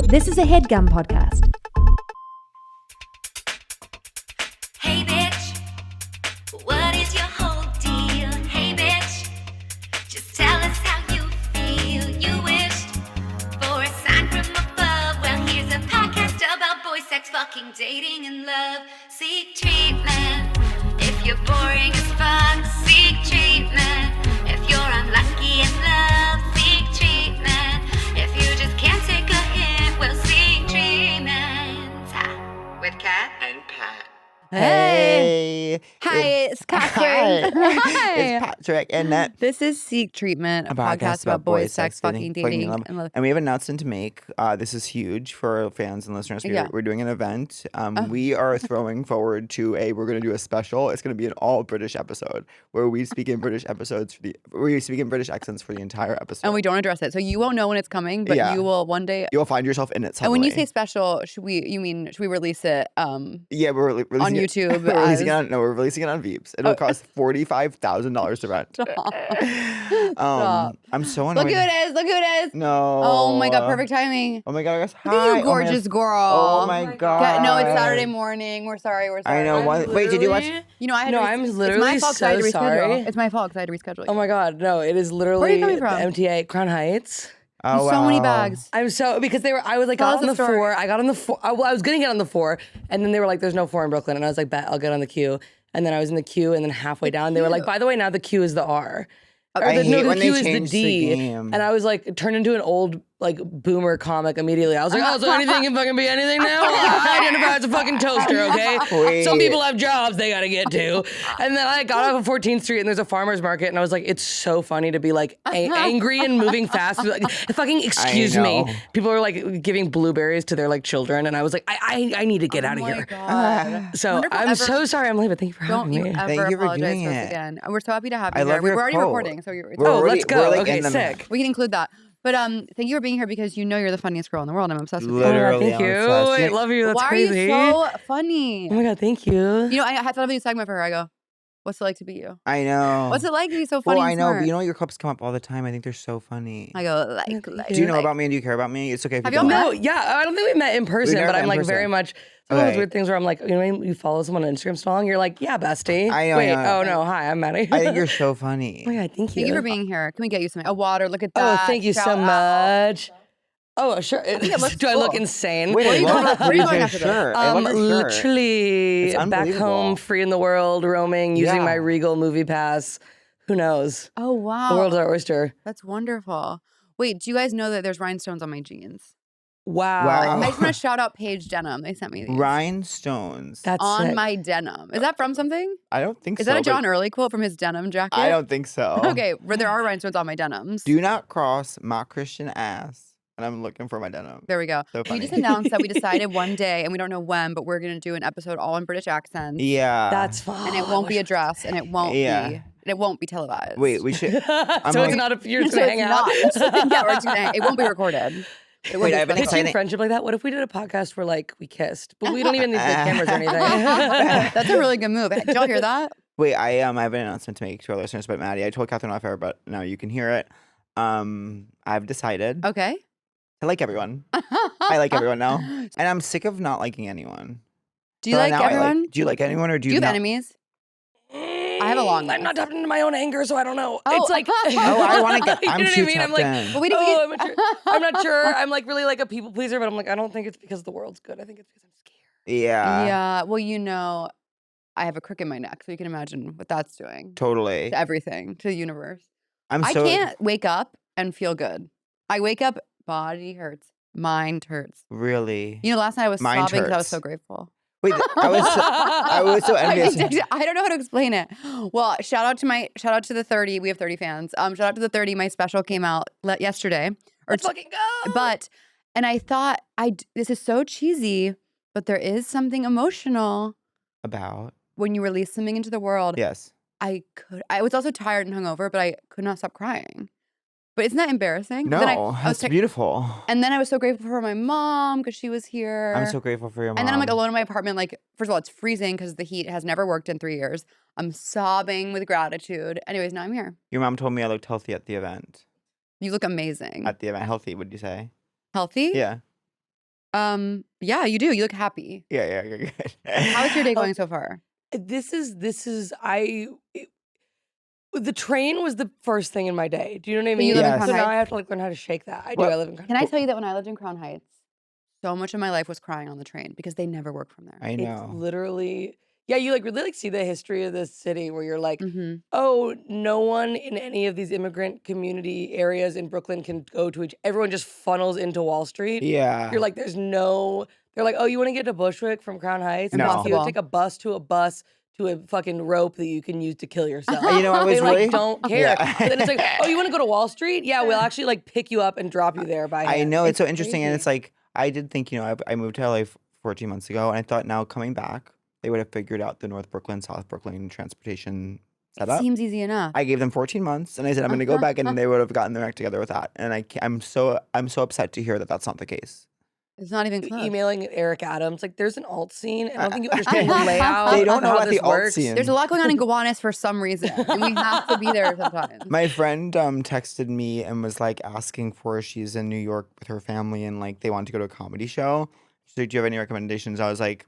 This is a Headgum podcast. Hey bitch, what is your whole deal? Hey bitch, just tell us how you feel. You wished for a sign from above. Well, here's a podcast about boy sex, fucking, dating, and love. Seek treatment if you're boring as fuck. Seek treatment if you're unlucky in love. Seek treatment if you just can't take a hint. Well, seek treatment with Kat and Pat. Hey. Hi, it's Catherine. Hi. It's Patrick and Nat. This is Seek Treatment, a podcast about boys, sex, fucking, dating, and love. And we have an announcement to make. This is huge for fans and listeners. We're doing an event. We are throwing forward to we're going to do a special. It's going to be an all British episode where we speak in British accents for the entire episode. And we don't address it. So you won't know when it's coming, but you will one day. You'll find yourself in it suddenly. And when you say special, should we release it yeah, we're releasing on it. YouTube? We're releasing it on Veeps. It'll cost $45,000 to rent. I'm so annoyed. Look who it is. No. Oh my God, perfect timing. Oh my God, I guess. Look at you, gorgeous girl. Oh my God. No, it's Saturday morning. We're sorry. I know. Wait, did you watch? You know, I had No, to I'm literally it's my fault 'cause I had to so reschedule. sorry. It's my fault because I had to reschedule. Oh my God, no, it is literally Where are you coming from? MTA, Crown Heights. Oh, So many wow. bags. I'm so, because I was like, Tell got us on the the story. 4, I got on the 4, I was gonna get on the 4, and then they were like, there's no 4 in Brooklyn, and I was like, bet, I'll get on the queue. And then I was in the queue, and then halfway down, they were like, by the way, now the Q is the R. I hate the when they Q is the change the D. game. And I was like, turned into an old, like, boomer comic immediately. I was like, oh, so anything can fucking be anything now? I identify as a fucking toaster, okay? Wait. Some people have jobs they gotta get to. And then I got off of 14th Street, and there's a farmer's market, and I was like, it's so funny to be, like, angry and moving fast. Like, fucking excuse me. know. People are, like, giving blueberries to their, like, children, and I was like, I need to get out of here. God. So Wonder if we'll I'm ever- so sorry I'm late, but thank you for Don't having you me. ever Thank you for apologize doing to us it. again. And we're so happy to have you I here. love We're your already quote. recording, so you're, We're Oh, already- let's go. we're, like, Okay, in the sick. we can include that. But thank you for being here because you know you're the funniest girl in the world. I'm obsessed with you. Literally, Thank you. I'm obsessed. I love you. That's Why crazy. are you so funny? Oh my God, thank you. You know, I thought of a new segment for her. I go, what's it like to be you? I know. What's it like to be so funny Well, and I know, smart? but you know your clips come up all the time. I think they're so funny. I go, Thank like. Do you know like- about me and do you care about me? It's okay if Have you y'all don't. met? No, yeah, I don't think we met in person, never but met I'm in like person. very much some of those Okay. weird things where I'm like, you know, when you follow someone on Instagram stalling, you're like, yeah, bestie. I know, Wait, I know. oh no, hi, I'm Maddie. I think you're so funny. Oh my God, thank you. Thank you for being here. Can we get you something? A water. Look at Oh, that. thank you Shout so out. much. Oh, sure. it looks Do I look cool. insane? Wait, Where are you I love going- it. where are you Look going at after your this? shirt. I love your shirt. Literally It's back unbelievable. home, free in the world, roaming, using Yeah. my Regal movie pass. Who knows? Oh, wow. The world's our oyster. That's wonderful. Wait, do you guys know that there's rhinestones on my jeans? Wow. Wow. I just want to shout out Paige Denim. They sent me these. Rhinestones. That's on sick. my denim. Is that from something? I don't think Is so. that a but John Early quote from his denim jacket? I don't think so. Okay, but there are rhinestones on my denims. Do not cross my Christian ass. And I'm looking for my denim. There we go. So We funny. just announced that we decided one day, and we don't know when, but we're going to do an episode all in British accents. Yeah. That's fun. And it won't be a dress, and it won't Yeah. be. It won't be televised. Wait, we should. So like- it's not if you're just So gonna it's hang out. not. Yeah, we're just gonna, it won't be recorded. It won't Wait, be I have an funny. Picturing exciting- friendship like that. What if we did a podcast where like we kissed, but we don't even need the cameras or anything? That's a really good move. Did y'all hear that? Wait, I have an announcement to make to our listeners about Maddie. I told Catherine off air, but now you can hear it. I've decided Okay. I like everyone. I like everyone now, and I'm sick of not liking anyone. Do you So like now I everyone? do you like anyone, or do Do you you have not? enemies? I have a long I'm not list. tapped into my own anger, so I don't know. Oh. It's like, Oh, I wanna get- You know I'm what I too mean? I'm tapped like, in. But we oh, I'm not sure. I'm like really like a people pleaser, but I'm like, I don't think it's because the world's good. I think it's because I'm scared. Yeah, Yeah. Well, you know, I have a crook in my neck, so you can imagine what that's doing totally. to everything, to the universe. I'm I so can't wake up and feel good. I wake up, body hurts, mind hurts. really. You know, last night I was Mind sobbing because I was hurts. so grateful. Wait, I was so envious. I don't know how to explain it. Well, shout out to the 30. We have 30 fans. Shout out to the 30. My special came out yesterday. Let's fucking go. And I thought this is so cheesy, but there is something emotional About when you release something into the world. yes. I was also tired and hungover, but I could not stop crying. But isn't that embarrassing? No, Then I was that's beautiful. And then I was so grateful for my mom because she was here. I'm so grateful for your mom. And then I'm like alone in my apartment. Like, first of all, it's freezing because the heat has never worked in 3 years. I'm sobbing with gratitude. Anyways, now I'm here. Your mom told me I looked healthy at the event. You look amazing. At the event, healthy, would you say? Healthy? Yeah. Yeah, you do. You look happy. Yeah, you're good. How's your day going so far? The train was the first thing in my day. Do you know what I So mean? you live in Yes. Crown So now Heights? I have to like learn how to shake that. I do. Well, I live in Crown Can I Heights. tell you that when I lived in Crown Heights, so much of my life was crying on the train because they never work from there. I It's know. literally, yeah, you like really like see the history of this city where you're like, Mm-hmm. oh, no one in any of these immigrant community areas in Brooklyn can go to everyone just funnels into Wall Street. Yeah. You're like, they're like, oh, you want to get to Bushwick from Crown Heights? No. You Impossible. take a bus to a fucking rope that you can use to kill yourself. You know, I was They like really don't care. Yeah. But then it's like, oh, you want to go to Wall Street? Yeah, we'll actually like pick you up and drop you there by I hand. know it's so interesting, and crazy. it's like I did think, I moved to LA 14 months ago, and I thought now coming back they would have figured out the North Brooklyn, South Brooklyn transportation It setup. seems easy enough. I gave them 14 months, and I said I'm going to go back, and they would have gotten their act together with that. And I'm so upset to hear that that's not the case. It's not even close. Emailing Eric Adams, like there's an alt scene. And I don't think you understand the layout. They don't of know how about this the alt works. scene. There's a lot going on in Gowanus for some reason, and we have to be there sometimes. My friend texted me and was like asking for she's in New York with her family, and like they want to go to a comedy show. She's like, "Do you have any recommendations?" I was like,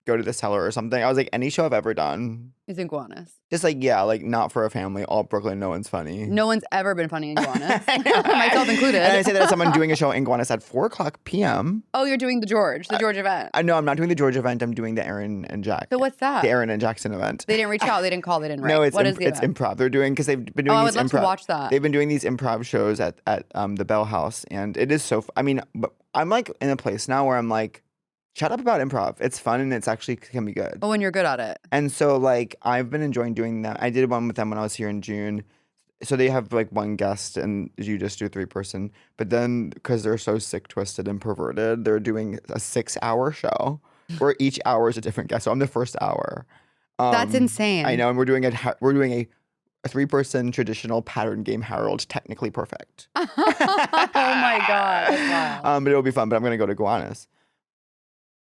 "Go to the Cellar or something." I was like, "Any show I've ever done." It's in Gowanus. Just like, yeah, like not for a family. All Brooklyn, no one's funny. No one's ever been funny in Gowanus, myself included. And I say that as someone doing a show in Gowanus at 4:00 p.m. Oh, you're doing the George event. I know I'm not doing the George event. I'm doing the Aaron and Jack. So what's that? The Aaron and Jackson event. They didn't reach out. They didn't call. They didn't write. No, it's What is the it's event? improv. They're doing because they've been doing Oh, I these would love to improv. watch that. They've been doing these improv shows at the Bell House, and it is so. I mean, but I'm like in a place now where I'm like, shut up about improv. It's fun and it's actually can be good. Oh, when you're good at it. And so like I've been enjoying doing that. I did one with them when I was here in June. So they have like one guest and you just do 3-person. But then because they're so sick, twisted, and perverted, they're doing a 6-hour show where each hour is a different guest. So I'm the first hour. That's insane. I know, and we're doing a 3-person traditional pattern game Harold, technically perfect. Oh my god. Wow. But it'll be fun. But I'm gonna go to Gowanus.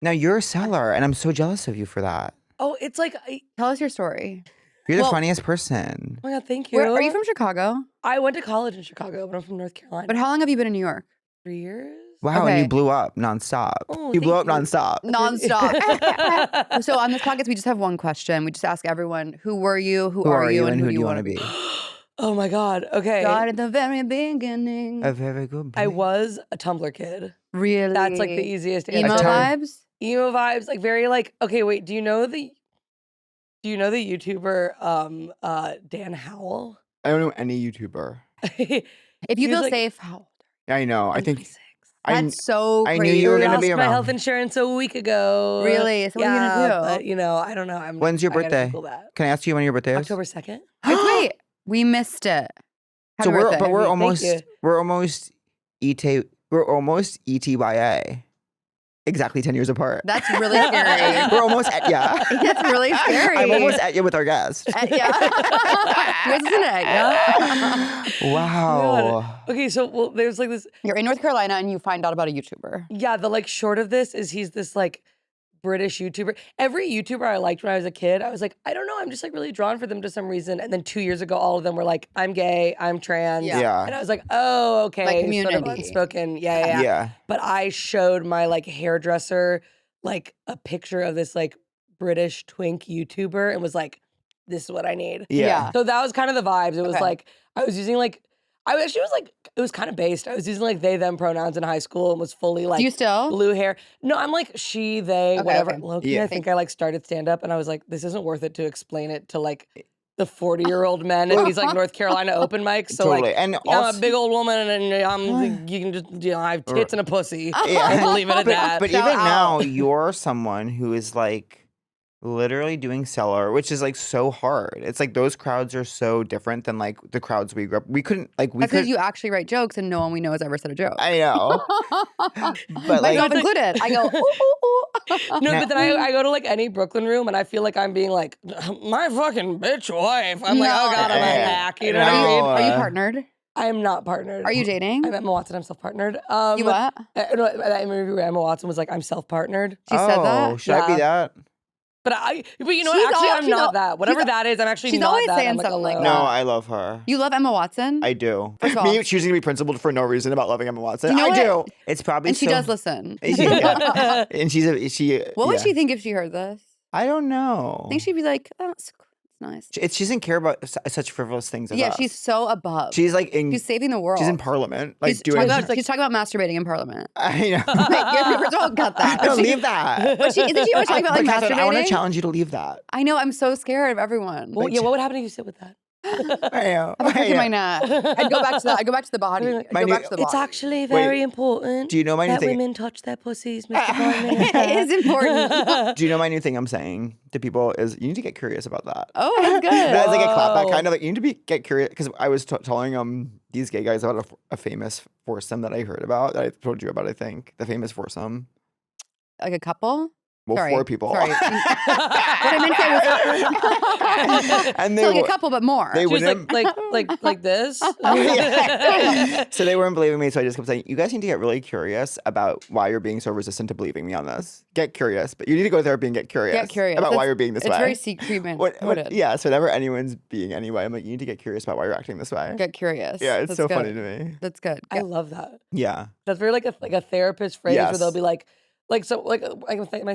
Now you're a seller, and I'm so jealous of you for that. Oh, it's like, Tell us your story. You're the Well- funniest person. oh my God, thank you. Where, are you from Chicago? I went to college in Chicago, but I'm from North Carolina. But how long have you been in New York? 3 years? Wow, and Okay. you blew up nonstop. Oh, You blew up thank you. nonstop. Nonstop. So on this podcast, we just have one question. We just ask everyone, who were you, who are you, and who do you want to be? Oh my God. Okay. Start at the very beginning. A very good. I was a Tumblr kid. Really? That's like the easiest Emo answer. vibes? Emo vibes, like very like, okay, wait, do you know the YouTuber Dan Howell? I don't know any YouTuber. If you He was feel like- safe, how old? I know. I I'm think 26. That's so I crazy. knew you were He gonna lost be my around. health insurance a week ago. Really? So what are you gonna do? But, you know, I don't know. When's your I gotta birthday? Google that. Can I ask you when your birthday is? October 2nd. Wait, we missed it. Happy So birthday. we're Thank almost you. we're almost ETYA. Exactly 10 years apart. That's really scary. We're almost at yeah. That's really scary. I'm almost at you with our guest. Yeah. You guys listen to it, yeah? Wow. Okay, so well, there's like this. You're in North Carolina and you find out about a YouTuber. Yeah, the like short of this is he's this like British YouTuber. Every YouTuber I liked when I was a kid, I was like, I don't know, I'm just like really drawn for them to some reason. And then 2 years ago, all of them were like, I'm gay, I'm trans. Yeah. Yeah. And I was like, oh, okay. Like Sort of community. unspoken. Yeah. Yeah. But I showed my like hairdresser like a picture of this like British twink YouTuber and was like, this is what I need. Yeah. So that was kind of the vibes. It was Okay. like, I was using like, I actually was like, it was kind of based. I was using like they, them pronouns in high school and was fully like Do you still? blue hair. No, I'm like she, they, Okay, whatever. okay. Low-key, Yeah. I think I like started stand up and I was like, this isn't worth it to explain it to like the 40-year-old men at these like North Carolina open mics. So Totally. like, And yeah, I'm also- a big old woman and you can just, you know, I have tits and a pussy. Yeah. And leave it at that. But Shout even now, out. you're someone who is like literally doing cellar, which is like so hard. It's like those crowds are so different than like the crowds we grew up. We couldn't like we That's because could. you actually write jokes and no one we know has ever said a joke. I know, but like Myself included. I go, ooh, ooh, ooh. No, Now- but then I go to like any Brooklyn room and I feel like I'm being like, my fucking bitch wife. I'm like, No. oh God, I'm a Yeah. hack. You know what Are I you, mean? are you Uh, partnered? I am not partnered. Are you dating? I'm Emma Watson. I'm self-partnered. You what? No, that interview where Emma Watson was like, I'm self-partnered. She said oh, that? should I be Yeah. that? But you know She's what? Actually, all- I'm she's not all- that. Whatever she's- that is, I'm actually she's not always that. saying I'm like something like alone. No, that. I love her. You love Emma Watson? I do. First of all- Me choosing to be principled for no reason about loving Emma Watson. You know I what? do. It's probably and she so- does listen. Yeah. And she. What would yeah. she think if she heard this? I don't know. I think she'd be like, oh, it's nice. She doesn't care about such frivolous things as Yeah, us. she's so above. She's like in. She's saving the world. She's in Parliament, like she's doing. she's talking about masturbating in Parliament. I know. Like, first of all, cut that. No, leave that. But isn't she always talking about like But Catherine, I want masturbating? to challenge you to leave that. I know. I'm so scared of everyone. Well, yeah, what would happen if you sit with that? I know. I'm kicking my neck. I'd go back to that. I'd go back to the body. I'd My go new- back to the body. It's actually very important Do you know my new that thing? women touch their pussies, Mr. Boyman. It is important. Do you know my new thing I'm saying to people is you need to get curious about that. Oh, that's good. That's like a clapback Whoa. kind of like you need to get curious because I was telling these gay guys about a famous foursome that I heard about that I told you about. I think the famous foursome. Like a couple? Well, Sorry. 4 people. Sorry. What I meant to say was And so like were- a couple, but more. they She was wouldn't. like this. So they weren't believing me, so I just kept saying, "You guys need to get really curious about why you're being so resistant to believing me on this. Get curious, but you need to go to therapy and get curious. Get curious about why It's- you're being this it's way. very secret motive. Yeah, so whatever anyone's being anyway, I'm like, you need to get curious about why you're acting this way. Get curious. Yeah, it's That's so good. funny to me. That's good. I love that. Yeah, That's very like a therapist phrase where Yes. they'll be like my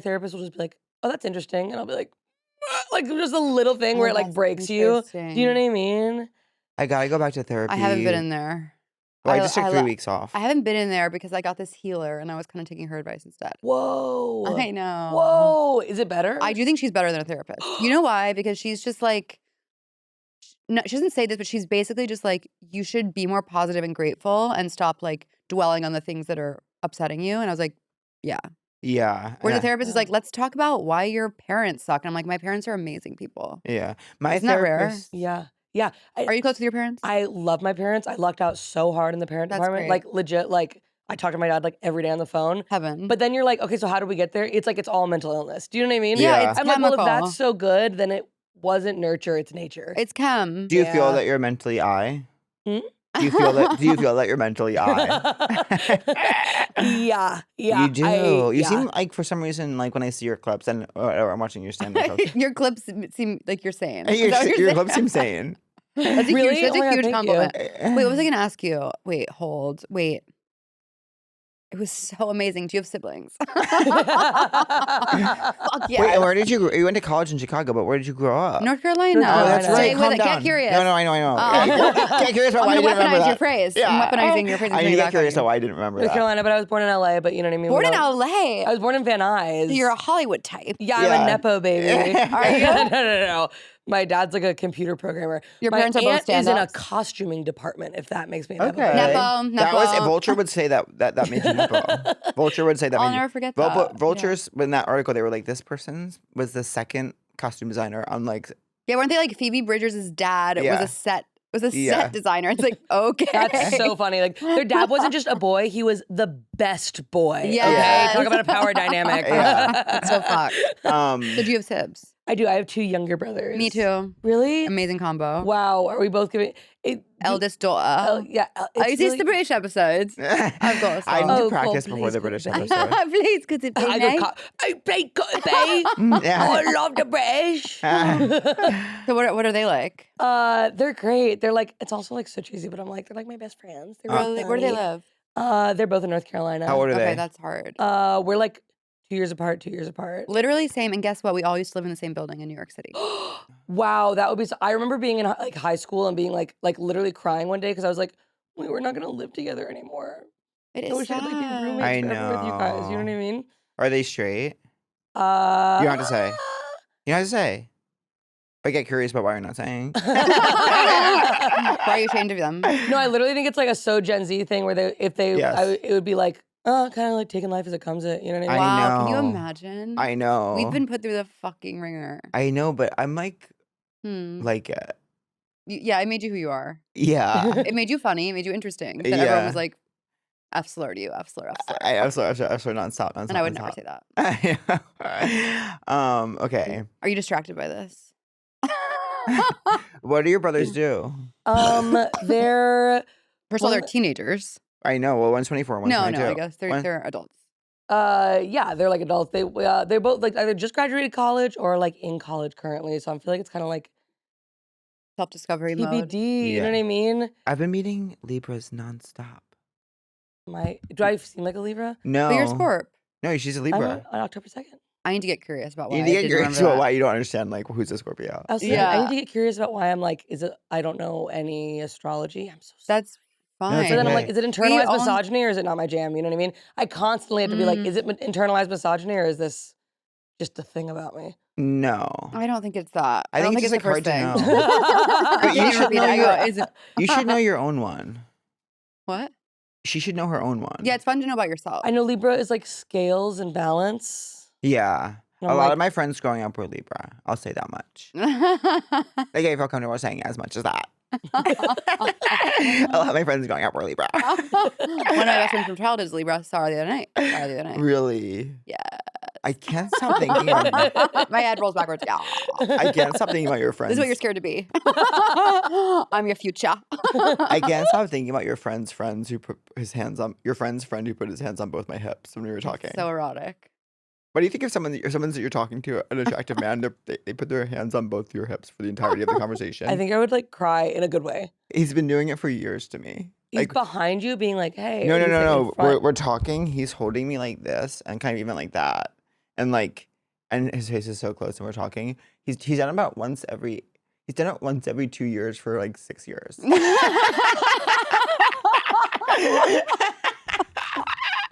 therapist will just be like, oh, that's interesting, and I'll be like just a little thing where it like that's breaks you. Do you know what I mean? I gotta go back to therapy. I haven't been in there. Well, I just took 3 weeks off. I haven't been in there because I got this healer and I was kind of taking her advice instead. Whoa. I know. Whoa. Is it better? I do think she's better than a therapist. You know why? Because she's just like, no, she doesn't say this, but she's basically just like, you should be more positive and grateful and stop like dwelling on the things that are upsetting you. And I was like, yeah. Yeah, Where the and therapist is like, let's talk about why your parents suck. And I'm like, my parents are amazing people. yeah. My Isn't that rare? therapist. Yeah. Yeah. Are you close with your parents? I love my parents. I lucked out so hard in the parent That's department. great. Like legit, like I talk to my dad like every day on the phone. Heaven. But then you're like, okay, so how did we get there? It's like it's all mental illness. Do you know what I mean? yeah, Yeah. it's I'm like, well, if chemical. that's so good, then it wasn't nurture, it's nature. It's chem. Do you feel Yeah. that you're mentally I? Hmm? Do you feel that? Do you feel that you're mentally I? yeah. Yeah. You do. You yeah. seem like for some reason, like when I see your clips and or I'm watching your stand-up clips, Your clips seem like you're sane. Is your, that what you're your saying? clips seem sane. That's a Really? huge, that's Oh my a God, huge thank you. compliment. Wait, what was I going to ask you? Wait, hold. Wait. It was so amazing. Do you have siblings? Fuck yeah. Wait, and where did you grow? You went to college in Chicago, but where did you grow up? North Carolina. North Carolina. that's right. Stay with Calm it. down. Get curious. No, I know. Oh. Get curious about why I'm I gonna didn't remember weaponize that. your phrase. I'm weaponizing your phrase. I need to get curious about why I didn't remember North that. Carolina, but I was born in LA, but you know what I mean? Born in I LA. was born in Van Nuys. So you're a Hollywood type. Yeah, I'm Yeah. a Nepo baby. Are you? No. My dad's like a computer programmer. Your My parents are both aunt is in a stand-ups? costuming department, if that makes me a Nepo Okay. baby. Nepo. That was Nepo. Vulture would say that made you Nepo. Vulture would say that. I'll made you- never forget Vul- that. Vultures in that article they were like, this person was the second costume designer on like Yeah, weren't they like Phoebe Bridgers' dad Yeah. was a set Yeah. designer? It's like, okay. That's so funny. Like their dad wasn't just a boy; he was the best boy. Yes. Okay, talk about a power dynamic. Yeah. That's so fucked. So do you have sibs? I do. I have 2 younger brothers. Me too. Really? Amazing combo. Wow. Are we both giving it? Eldest daughter. Yeah. Is this the British episodes? I've got I need some. to Oh, practice cool, before the please, British please. episode. Please, because it's I been played Cut Bay. Yeah. I love the British. So what are they like? They're great. They're like, it's also like so cheesy, but I'm like, they're like my best friends. They're really Where do they funny. live? They're both in North Carolina. How old are Okay, they? that's hard. We're like 2 years apart. Literally same. And guess what? We all used to live in the same building in New York City. Wow, that would be. I remember being in like high school and being like literally crying one day because I was like, we're not gonna live together anymore. It I is wish I could like be sad. roommates I forever with you guys. You know what I mean? Are they straight? You don't have to say. You don't have to say. But get curious about why you're not saying. Why are you ashamed of them? No, I literally think it's like a so Gen Z thing where Yes. it would be like, oh, kind of like taking life as it comes. You know what I mean? Wow, can you know. imagine? I know. We've been put through the fucking ringer. I know, but I'm like, Hmm. yeah, it made you who you are. yeah. It made you funny. It made you interesting. Then Yeah. everyone was like, F slur to you, F slur, F slur. I absolutely nonstop. And I would never say that. Okay. Are you distracted by this? What do your brothers do? They're First of all, they're Well, teenagers. I know. Well, one's 24, one's No, 22. I guess One- they're adults. Yeah, they're like adults. They're both like either just graduated college or like in college currently. So I feel like it's kind of like Self-discovery mode. TBD. You know what I mean? I've been meeting Libras nonstop. Do I seem like a Libra? No. But you're a Scorp. No, she's a I'm Libra. on October 2nd. I need to get curious about why. You need to I get did curious remember about that. why you don't understand like who's a Scorpio. I need to get curious about why I'm like, I don't know any astrology. I'm so sorry. That's fine. So then I'm okay. like, is it internalized misogyny or is it not my jam? You know what I mean? I constantly have to be like, is it internalized misogyny or is this just a thing about me? No. I don't think it's that. I don't think think it's it's like the hard first to thing. know. But you should know Is it you should know your own one. what? She should know her own one. Yeah, it's fun to know about yourself. I know Libra is like scales and balance. Yeah. And A I'm lot like- of my friends growing up were Libra. I'll say that much. Like, I feel comfortable saying as much as that. A lot of my friends growing up were Libra. One of my best friends from childhood is Libra. Saw her the other night. Really? Yeah. I can't stop thinking about My head rolls backwards. Yeah. I can't stop thinking about your friends. This is what you're scared to be. I'm your future. I can't stop thinking about your friend's friends who put his hands on your friend's friend who put his hands on both my hips when we were talking. So erotic. What do you think if someone that you're talking to, an attractive man, they put their hands on both your hips for the entirety of the conversation? I think I would like cry in a good way. He's been doing it for years to me. He's Like, behind you being like, hey. no. or he's, like, in front. We're talking. He's holding me like this and kind of even like that, and like, and his face is so close, and we're talking. He's done it about once every. He's done it once every 2 years for like 6 years.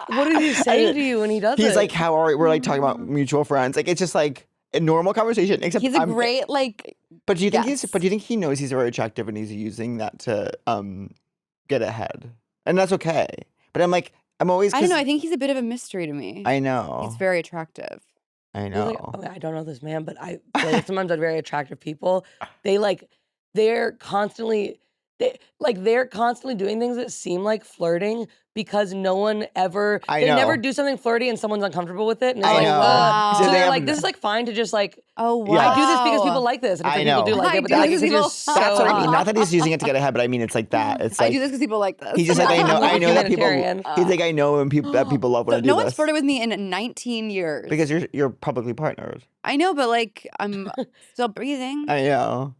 What is he saying to you when he does it? He's like, "How are we?" We're like talking about mutual friends. Like it's just like a normal conversation. Except He's a great, like, But do you think yes. But do you think he knows he's very attractive and he's using that to get ahead? And that's okay. But I'm like, I'm always. I don't know. I think he's a bit of a mystery to me. I know. He's very attractive. I He's know. like, oh, I don't know this man, but I feel like sometimes I'm very attractive people. They're constantly doing things that seem like flirting because no one ever I know. never do something flirty and someone's uncomfortable with it. And it's I like, know. Wow. so So they they're have- like, this is like fine to just like Oh, wow. Yeah. I do this because people like this. And it's I like people know. do like I it, but do like this because you're because so That's what I mean. hot. Not that he's using it to get ahead, but I mean it's like that. It's like I do this because people like this. he's just like I know that people. Humanitarian. He's like I know and people that people love when I do No this. one's flirted with me in 19 years. Because you're publicly partnered. I know, but like I'm still breathing. I know.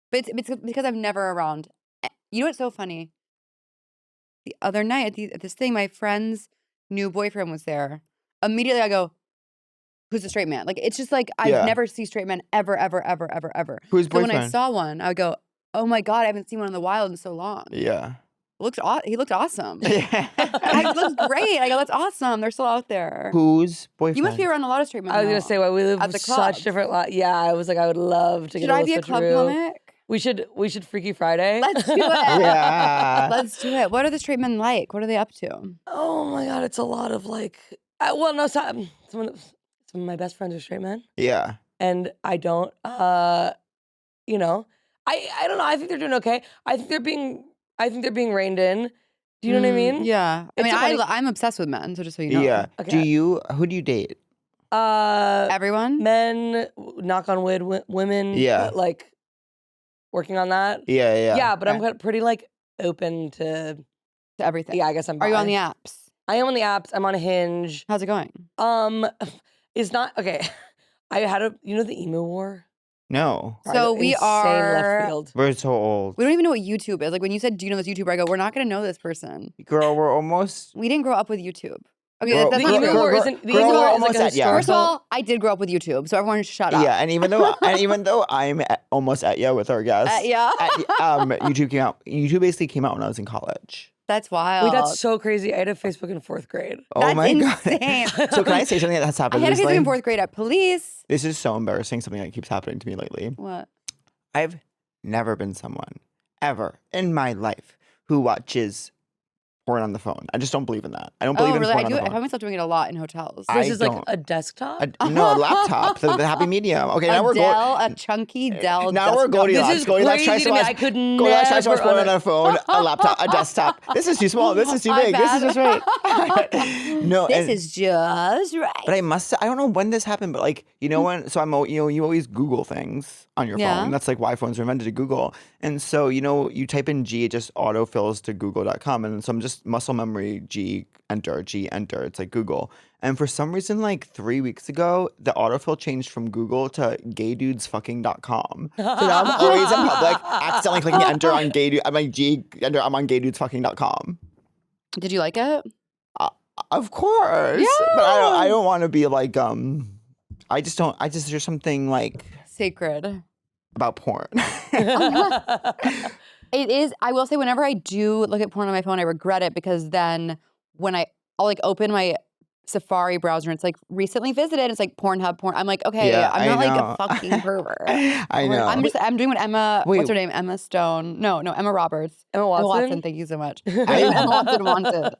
But it's because I'm never around. You know what's so funny? The other night at this thing, my friend's new boyfriend was there. Immediately I go, who's a straight man? Like, it's just like, I Yeah. never see straight men ever. Who's So when I boyfriend? saw one, I would go, oh my God, I haven't seen one in the wild in so long. Yeah. He looked awesome. Yeah. He looks great. I go, that's awesome. They're still out there. Whose boyfriend? You must be around a lot of straight men. I was gonna now. say, well, we live At the such clubs. different lives. Yeah, I was like, I would love to Should get a I little be a club switcheroo. comic? We should Freaky Friday. Let's do it. Yeah. Let's do it. What are the straight men like? What are they up to? Oh my God, it's a lot of like, some of my best friends are straight men, Yeah. and I don't, I don't know. I think they're doing okay. I think they're being reined in. Do you know what I mean? Yeah. I It's mean, so funny. I'm obsessed with men, so just so you know. Yeah. Okay. Who do you date? Everyone? Men, knock on wood, women. Yeah. Like working on that. Yeah. Yeah, but I'm Okay. kind of pretty like open to. To everything. Yeah, I guess I'm. Are you on bi. the apps? I am on the apps. I'm on Hinge. How's it going? It's not okay. I had the Emu War. No. So we Insane are- left field. We're so old. We don't even know what YouTube is. Like when you said, do you know this YouTuber? I go, we're not going to know this person. Girl, we're almost. We didn't grow up with YouTube. Okay, Girl, that's The not Emu true. War girl, isn't. The girl, Emu we're War is almost like a at- yeah. First of historical. all, I did grow up with YouTube, so everyone shut up. Yeah, and even though I'm almost at with our guests, Yeah. YouTube basically came out when I was in college. That's wild. Wait, that's so crazy. I had a Facebook in 4th grade. Oh That's my insane. god! So can I say something that's I happened had a recently? Facebook in 4th grade at police. This is so embarrassing. Something that keeps happening to me lately. What? I've never been someone ever in my life who watches porn on the phone. I just don't believe in that. I don't believe Oh, in really? porn I on do. the I phone. find myself doing it a lot in hotels. I This is like don't- a desktop. No, a laptop, the happy medium. Okay, now we're going. A chunky Dell. Now we're desktop. Goldilocks. This is Goldilocks tries crazy to me. watch- I could Goldilocks tries to watch never porn on a phone, a laptop, a desktop. This is too small. This is too My big. This is bad. just right. No, This and- is just right. But I don't know when this happened, but like, you know when, so you always Google things on your Yeah. phone. That's like why phones were invented to Google. And so, you type in G, it just autofills to google.com. And so muscle memory G enter. It's like Google. And for some reason, like 3 weeks ago, the autofill changed from Google to gaydudesfucking.com. So now I'm always in public accidentally clicking enter on gay dude. I'm like G enter. I'm on gaydudesfucking.com. Did you like it? Of course. Yeah. But I don't want to be like I just there's something like Sacred. about porn. It is. I will say, whenever I do look at porn on my phone, I regret it because then when I'll like open my Safari browser and it's like recently visited, it's like Pornhub porn. I'm like, okay, Yeah, I'm not I like know. a fucking pervert. I know. I'm doing what Emma. Wait. What's her name? Emma Stone. No, Emma Roberts. Emma Watson? Thank you so much. Emma Watson wanted.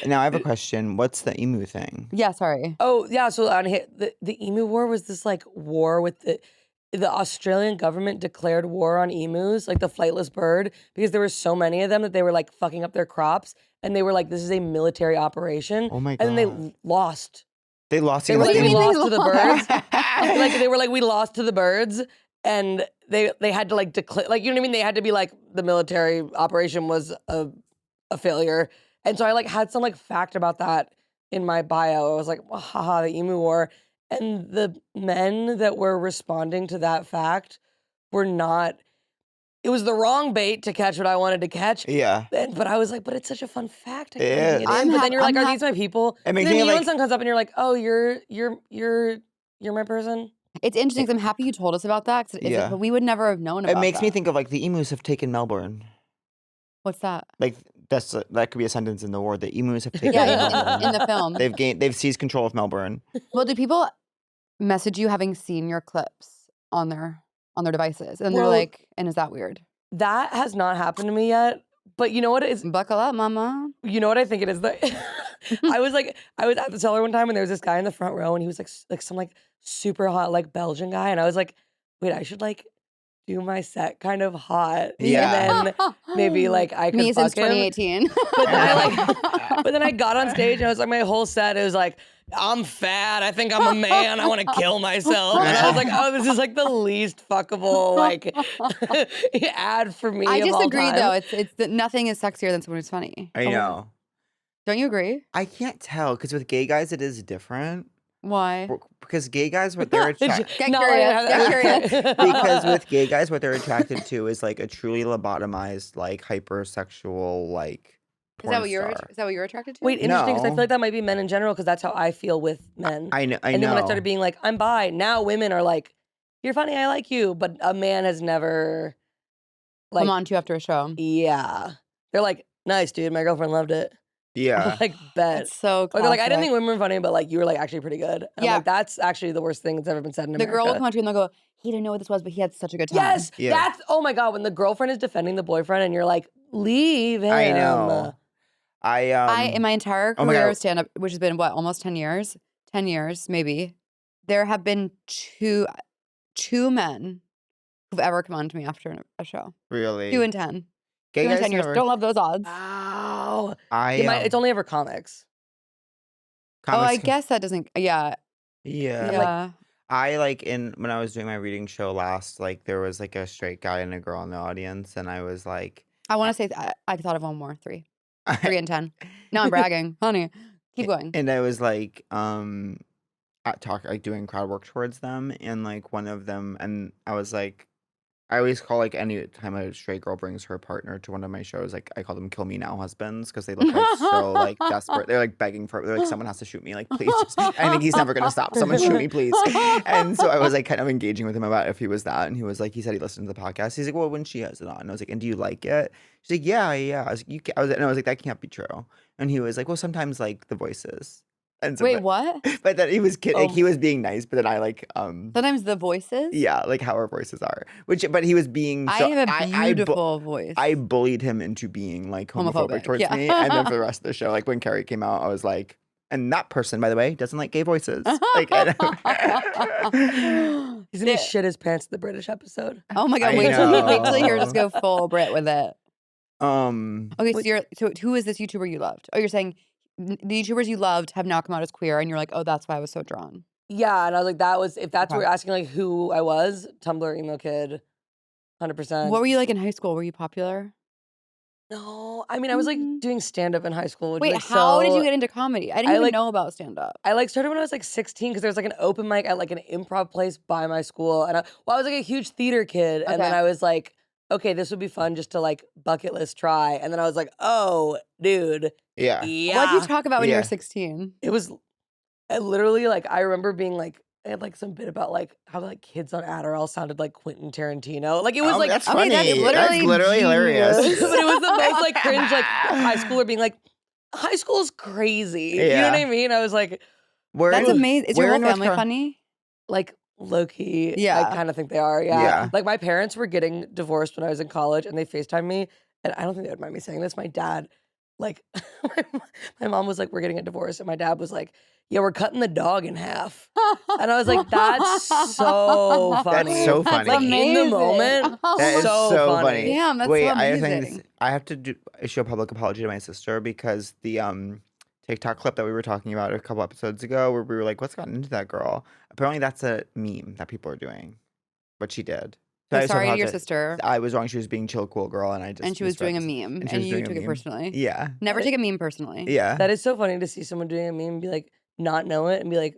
Now I have a question. What's the emu thing? Yeah, sorry. Oh yeah, so on the Emu War was this like war with the Australian government declared war on emus, like the flightless bird, because there were so many of them that they were like fucking up their crops, and they were like, "This is a military operation." Oh my And then God. they lost. They lost. They were like, do you "We mean they lost to the lost? birds." Like they were like, "We lost to the birds," and they had to like declare, like, you know what I mean? They had to be like, the military operation was a failure, and so I like had some like fact about that in my bio. I was like, haha, the Emu War. And the men that were responding to that fact were not, it was the wrong bait to catch what I wanted to catch. Yeah. But I was like, but it's such a fun fact. I It can't is. get in. But then you're like, I'm are these my people? It And makes then me you like- and someone comes up and you're like, oh, you're my person. It's interesting 'cause I'm happy you told us about that. 'Cause Yeah. but we would never have known about It makes me that. think of like the emus have taken Melbourne. What's that? Like that could be a sentence in the war. The emus have taken Yeah, Melbourne. in the film. They've seized control of Melbourne. Well, do people message you having seen your clips on their devices? And they're Well- like, and is that weird? That has not happened to me yet. But you know what it is? Buckle up, mama. You know what I think it is? I was at the cellar one time and there was this guy in the front row and he was like some like super hot like Belgian guy, and I was like, wait, I should like do my set kind of hot, Yeah. and then maybe like I could Me fuck since him. 2018. But then I got on stage and I was like, my whole set it was like, I'm fat, I think I'm a man, I want to kill myself, and I was like, oh, this is like the least fuckable like ad for me. I of all disagree time. though. It's nothing is sexier than someone who's funny. I know. Don't you agree? I can't tell because with gay guys it is different. Why? Because gay guys, what they're attracted Get No, curious. Get curious. because with gay guys, what they're attracted to is like a truly lobotomized, like hypersexual, like Is that what porn you're attracted to? Wait, interesting, because I No. feel like that might be men in general, because that's how I feel with men. I know. And then when I started being like, I'm bi, now women are like, you're funny, I like you. But a man has never, like, Come on to you after a show. yeah. They're like, nice, dude, my girlfriend loved it. yeah. I'm like, bet. That's so Or they're like, I didn't classic. think women were funny, but like, you were like actually pretty good. And Yeah. I'm like, that's actually the worst thing that's ever been said in The America. girl will come up to you and they'll go, he didn't know what this was, but he had such a good time. Yes, Yeah. that's, oh my God, when the girlfriend is defending the boyfriend and you're like, leave him. I know. I in my entire oh my career God. of stand-up, which has been what, almost 10 years? 10 years, maybe. There have been two men who've ever come on to me after a show. Really. 2 in 10. Gay 2 in guys 10 years. never- Don't love those odds. Ow. I. It's only ever comics. Oh, I comics- guess that doesn't. Yeah. Yeah. Yeah. I like when I was doing my reading show last, like there was like a straight guy and a girl in the audience, and I was like, I want to say I thought of one more. 3 in 10. Now I'm bragging, honey. Keep going. and I was like, doing crowd work towards them, and like one of them, and I was like, I always call like any time a straight girl brings her partner to one of my shows, like I call them "kill me now" husbands because they look like so like desperate. They're like begging for, they're like, someone has to shoot me, like please. Just, I think he's never gonna stop. Someone shoot me, please. And so I was like kind of engaging with him about if he was that, and he was like, he said he listened to the podcast. He's like, well, when she has it on, and I was like, and do you like it? She's like, yeah. I was like, and I was like, that can't be true. And he was like, well, sometimes like the voices. And so, Wait, what? But then he was kidding. Like, Oh. he was being nice, but then I like Sometimes the voices. yeah, like how our voices are. But he was being. I So have a I bu- beautiful voice. I bullied him into being like homophobic Homophobic, towards yeah. me, and then for the rest of the show, like when Carrie came out, I was like, and that person, by the way, doesn't like gay voices. Like, He's gonna shit his pants at the British episode. Oh my god! I Wait till you hear know. just go full Brit with it. um, Okay, so who is this YouTuber you loved? Oh, you're saying the YouTubers you loved have now come out as queer, and you're like, oh, that's why I was so drawn. Yeah, and I was like, that was, if that's what Okay. you're asking, like who I was, Tumblr emo kid, 100%. What were you like in high school? Were you popular? No, I mean, I was like doing stand-up in high school. Which Wait, was how did you so- get into comedy? I didn't I, even like- know about stand-up. I like started when I was like 16 because there was like an open mic at like an improv place by my school. And I was like a huge theater kid. And then Okay. I was like, okay, this would be fun just to like bucket list try. And then I was like, oh, dude. Yeah. Yeah. What did you talk about when you were Yeah. 16? It was literally like, I remember being like, I had like some bit about like how like kids on Adderall sounded like Quentin Tarantino. Like it was like that's okay, funny. that's literally hilarious. genius. but it was the most like cringe like high schooler being like, high school is crazy. You know Yeah. what I mean? I was like, That's amazing. Is your where whole in North family Carolina- funny? like low key. Yeah. I kind of think they are. Yeah. Yeah. Like my parents were getting divorced when I was in college and they FaceTimed me. And I don't think they would mind me saying this. My dad, like, my mom was like, we're getting a divorce. And my dad was like, yeah, we're cutting the dog in half. And I was like, that's so funny. That's so funny. Like in the amazing. moment, That is so funny. Damn, that's Wait, so I amazing. think I have to issue a public apology to my sister because the TikTok clip that we were talking about a couple episodes ago, where we were like, "What's gotten into that girl?" Apparently, that's a meme that people are doing. What she did. So I I'm just sorry to your apologize. sister. I was wrong. She was being chill, cool girl, and I just And she was doing a misread- meme, she was and you doing a took it meme. personally. Yeah, Never take a meme personally. yeah. that is so funny to see someone doing a meme and be like, not know it and be like,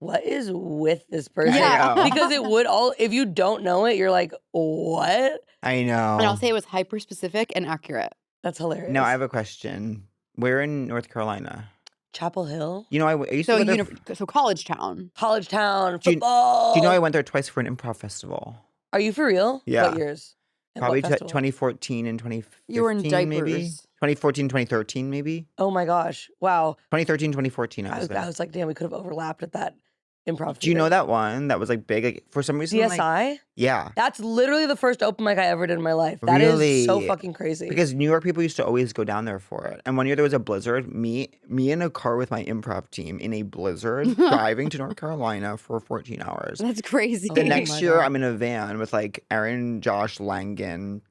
what is with this person? Yeah. know. Because it would all, if you don't know it, you're like, what? I know. And I'll say it was hyper specific and accurate. That's hilarious. No, I have a question. Where in North Carolina? Chapel Hill, You know, I used So to go there. so college town. college town, Do you- football. Do you know I went there twice for an improv festival? Are you for real? Yeah. What years? And what Probably festival? 2014 and 2015, You were in maybe? diapers. 2014, 2013, maybe? Oh my gosh. Wow. 2013, 2014, I I was there. was like, damn, we could have overlapped at that improv. Do you know theater. that one that was like big? Like, for some reason, like, DSI? yeah. That's literally the first open mic I ever did in my life. That is so Really? fucking crazy. Because New York people used to always go down there for it. And one year there was a blizzard. Me in a car with my improv team in a blizzard driving to North Carolina for 14 hours. That's crazy. The Oh next my year, God. I'm in a van with like Aaron, Josh, Langan,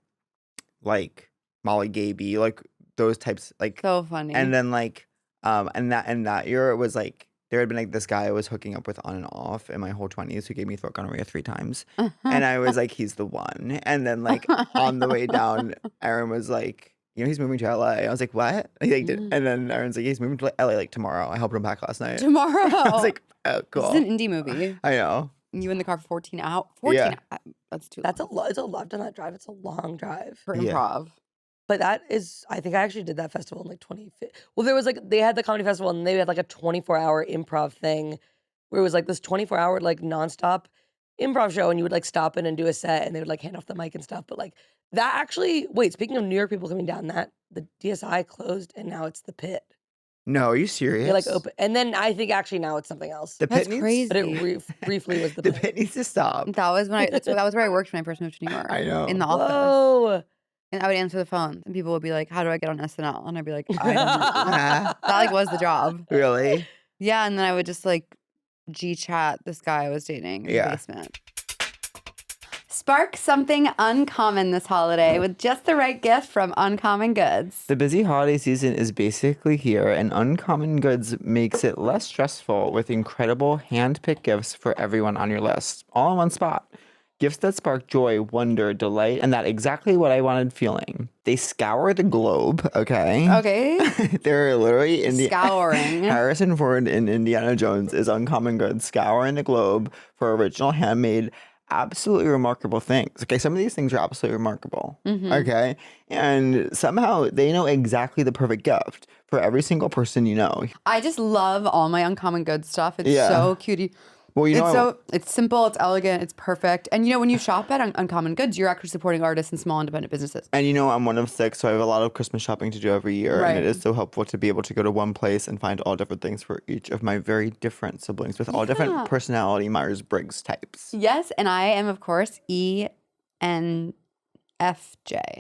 like Molly Gaby, like those types. Like, So funny. and then like, and that year it was like there had been like this guy I was hooking up with on and off in my whole 20s who gave me throat gonorrhea 3 times, and I was like, he's the one. And then like on the way down, Aaron was like, you know, he's moving to LA. I was like, what? He like, did, and then Aaron's like, he's moving to LA like tomorrow. I helped him pack last night. Tomorrow. I was like, oh, cool. This is an indie movie. I know. You in the car for 14 hours. 14 Yeah. That's too That's a long lot. It's a lot. I've done that drive. It's a long drive. for Yeah. improv. But that is, I think I actually did that festival in like 2015. Well, there was like, they had the comedy festival and they had like a 24-hour improv thing where it was like this 24-hour like nonstop improv show and you would like stop in and do a set and they would like hand off the mic and stuff. But like that actually, wait, speaking of New York people coming down, that the DSI closed and now it's the Pit. No, are you serious? They're like open. And then I think actually now it's something else. The That's pit needs, crazy. But it briefly was the The Pit. pit needs to stop. That was when that was where I worked when I first moved to New York. I know. In the office. Whoa. And I would answer the phone and people would be like, how do I get on SNL? And I'd be like, I don't know. That like was the job. Really? Yeah, and then I would just like G-chat this guy I was dating in Yeah. the basement. Spark something uncommon this holiday with just the right gift from Uncommon Goods. The busy holiday season is basically here, and Uncommon Goods makes it less stressful with incredible hand-picked gifts for everyone on your list, all in one spot. Gifts that spark joy, wonder, delight, and that exactly what I wanted feeling. They scour the globe, okay? Okay. They're literally in the Scouring. Harrison Ford in Indiana Jones is Uncommon Goods, scouring the globe for original handmade, absolutely remarkable things. Okay, some of these things are absolutely remarkable. Okay, and somehow they know exactly the perfect gift for every single person you know. I just love all my Uncommon Goods stuff. It's Yeah. so cutie. Well, you know, It's simple, it's elegant, it's perfect. And you know, when you shop at Uncommon Goods, you're actually supporting artists and small independent businesses. and you know, I'm one of 6, so I have a lot of Christmas shopping to do every year, and it Right. is so helpful to be able to go to one place and find all different things for each of my very different siblings with all different personality Myers-Briggs types. Yes, and I am, of course, ENFJ.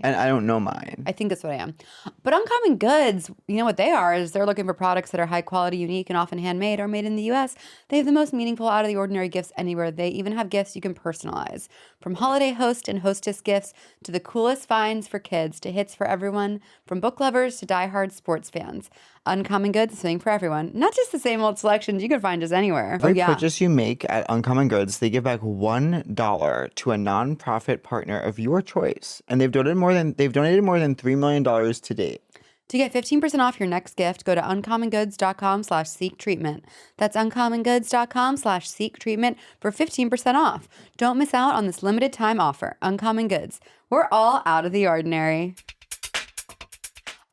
And I don't know mine. I think that's what I am. But Uncommon Goods, you know what they are is they're looking for products that are high quality, unique, and often handmade or made in the US. They have the most meaningful, out of the ordinary gifts anywhere. They even have gifts you can personalize. From holiday host and hostess gifts to the coolest finds for kids to hits for everyone, from book lovers to diehard sports fans. Uncommon Goods is something for everyone. Not just the same old selections you can find just anywhere. Every purchase you make at Uncommon Goods, they give back $1 to a nonprofit partner of your choice. And they've donated more than $3 million to date. To get 15% off your next gift, go to uncommongoods.com/seektreatment. That's uncommongoods.com/seektreatment for 15% off. Don't miss out on this limited time offer. Uncommon Goods. We're all out of the ordinary.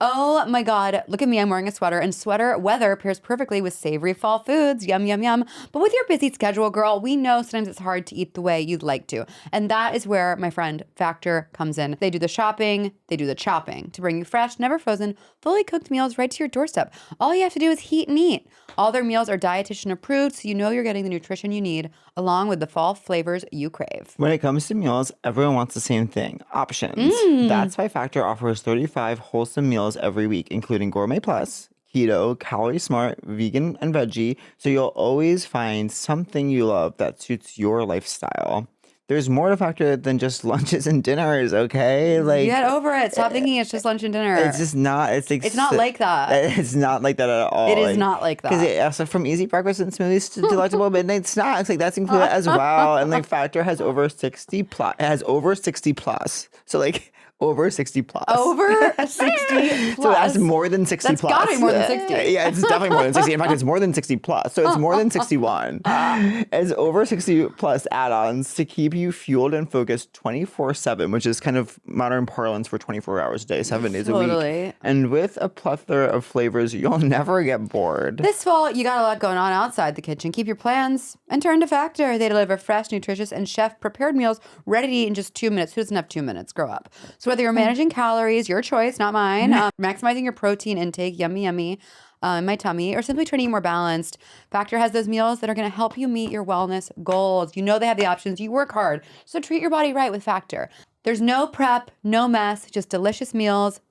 Oh my God, look at me, I'm wearing a sweater, and sweater weather pairs perfectly with savory fall foods. Yum, yum, yum. But with your busy schedule, girl, we know sometimes it's hard to eat the way you'd like to. And that is where my friend Factor comes in. They do the shopping, they do the chopping to bring you fresh, never frozen, fully cooked meals right to your doorstep. All you have to do is heat and eat. All their meals are dietitian approved, so you know you're getting the nutrition you need, along with the fall flavors you crave. When it comes to meals, everyone wants the same thing, options. That's why Factor offers 35 wholesome meals every week, including Gourmet Plus, Keto, Calorie Smart, Vegan, and Veggie, so you'll always find something you love that suits your lifestyle. There's more to Factor than just lunches and dinners, okay? Like, get over it. Stop thinking it's just lunch and dinner. It's just not. It's not like that. It's not like that at all. It is not like that. Because it also from easy breakfast and smoothies to delectable midnight snacks, like that's included as well. And like Factor has over 60 plus. It has over 60 plus. So like over 60 plus. Over 60 plus. So that's more than 60 That's plus. gotta be more than 60. Yeah, it's definitely more than 60. In fact, it's more than 60 plus. So it's more than 61. It's over 60 plus add-ons to keep you fueled and focused 24/7, which is kind of modern parlance for 24 hours a day, 7 days a week. And with a plethora of flavors, you'll never get bored. This fall, you got a lot going on outside the kitchen. Keep your plans and turn to Factor. They deliver fresh, nutritious, and chef-prepared meals ready to eat in just 2 minutes. Who doesn't have 2 minutes? Grow up. So whether you're managing calories, your choice, not mine, maximizing your protein intake, yummy, yummy, in my tummy, or simply trying to eat more balanced, Factor has those meals that are going to help you meet your wellness goals. You know they have the options. You work hard. So treat your body right with Factor. There's no prep, no mess, just delicious meals.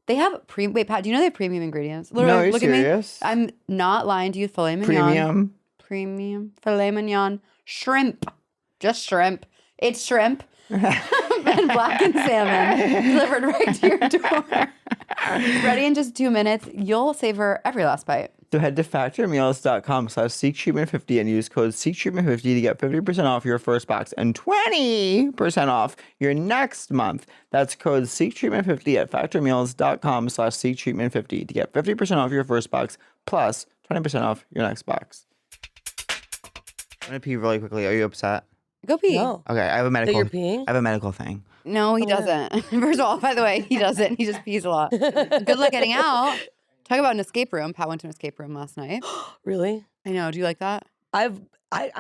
They have wait, Pat, do you know they have premium ingredients? No, are you serious? At me. I'm not lying to you. Filet mignon. Premium. Filet mignon. Shrimp. Just shrimp. It's shrimp. And blackened salmon delivered right to your door. Ready in just 2 minutes. You'll savor every last bite. So head to factormeals.com/seektreatment50 and use code seektreatment50 to get 50% off your first box and 20% off your next month. That's code seektreatment50 at factormeals.com/seektreatment50 to get 50% off your first box plus 20% off your next box. I'm going to pee really quickly. Are you upset? Go pee. No. Okay, I have a medical. You're peeing? I have a medical thing. No, he doesn't. First of all, by the way, he doesn't. He just pees a lot. Good luck getting out. Talk about an escape room. Pat went to an escape room last night. Really? I know. Do you like that? I don't think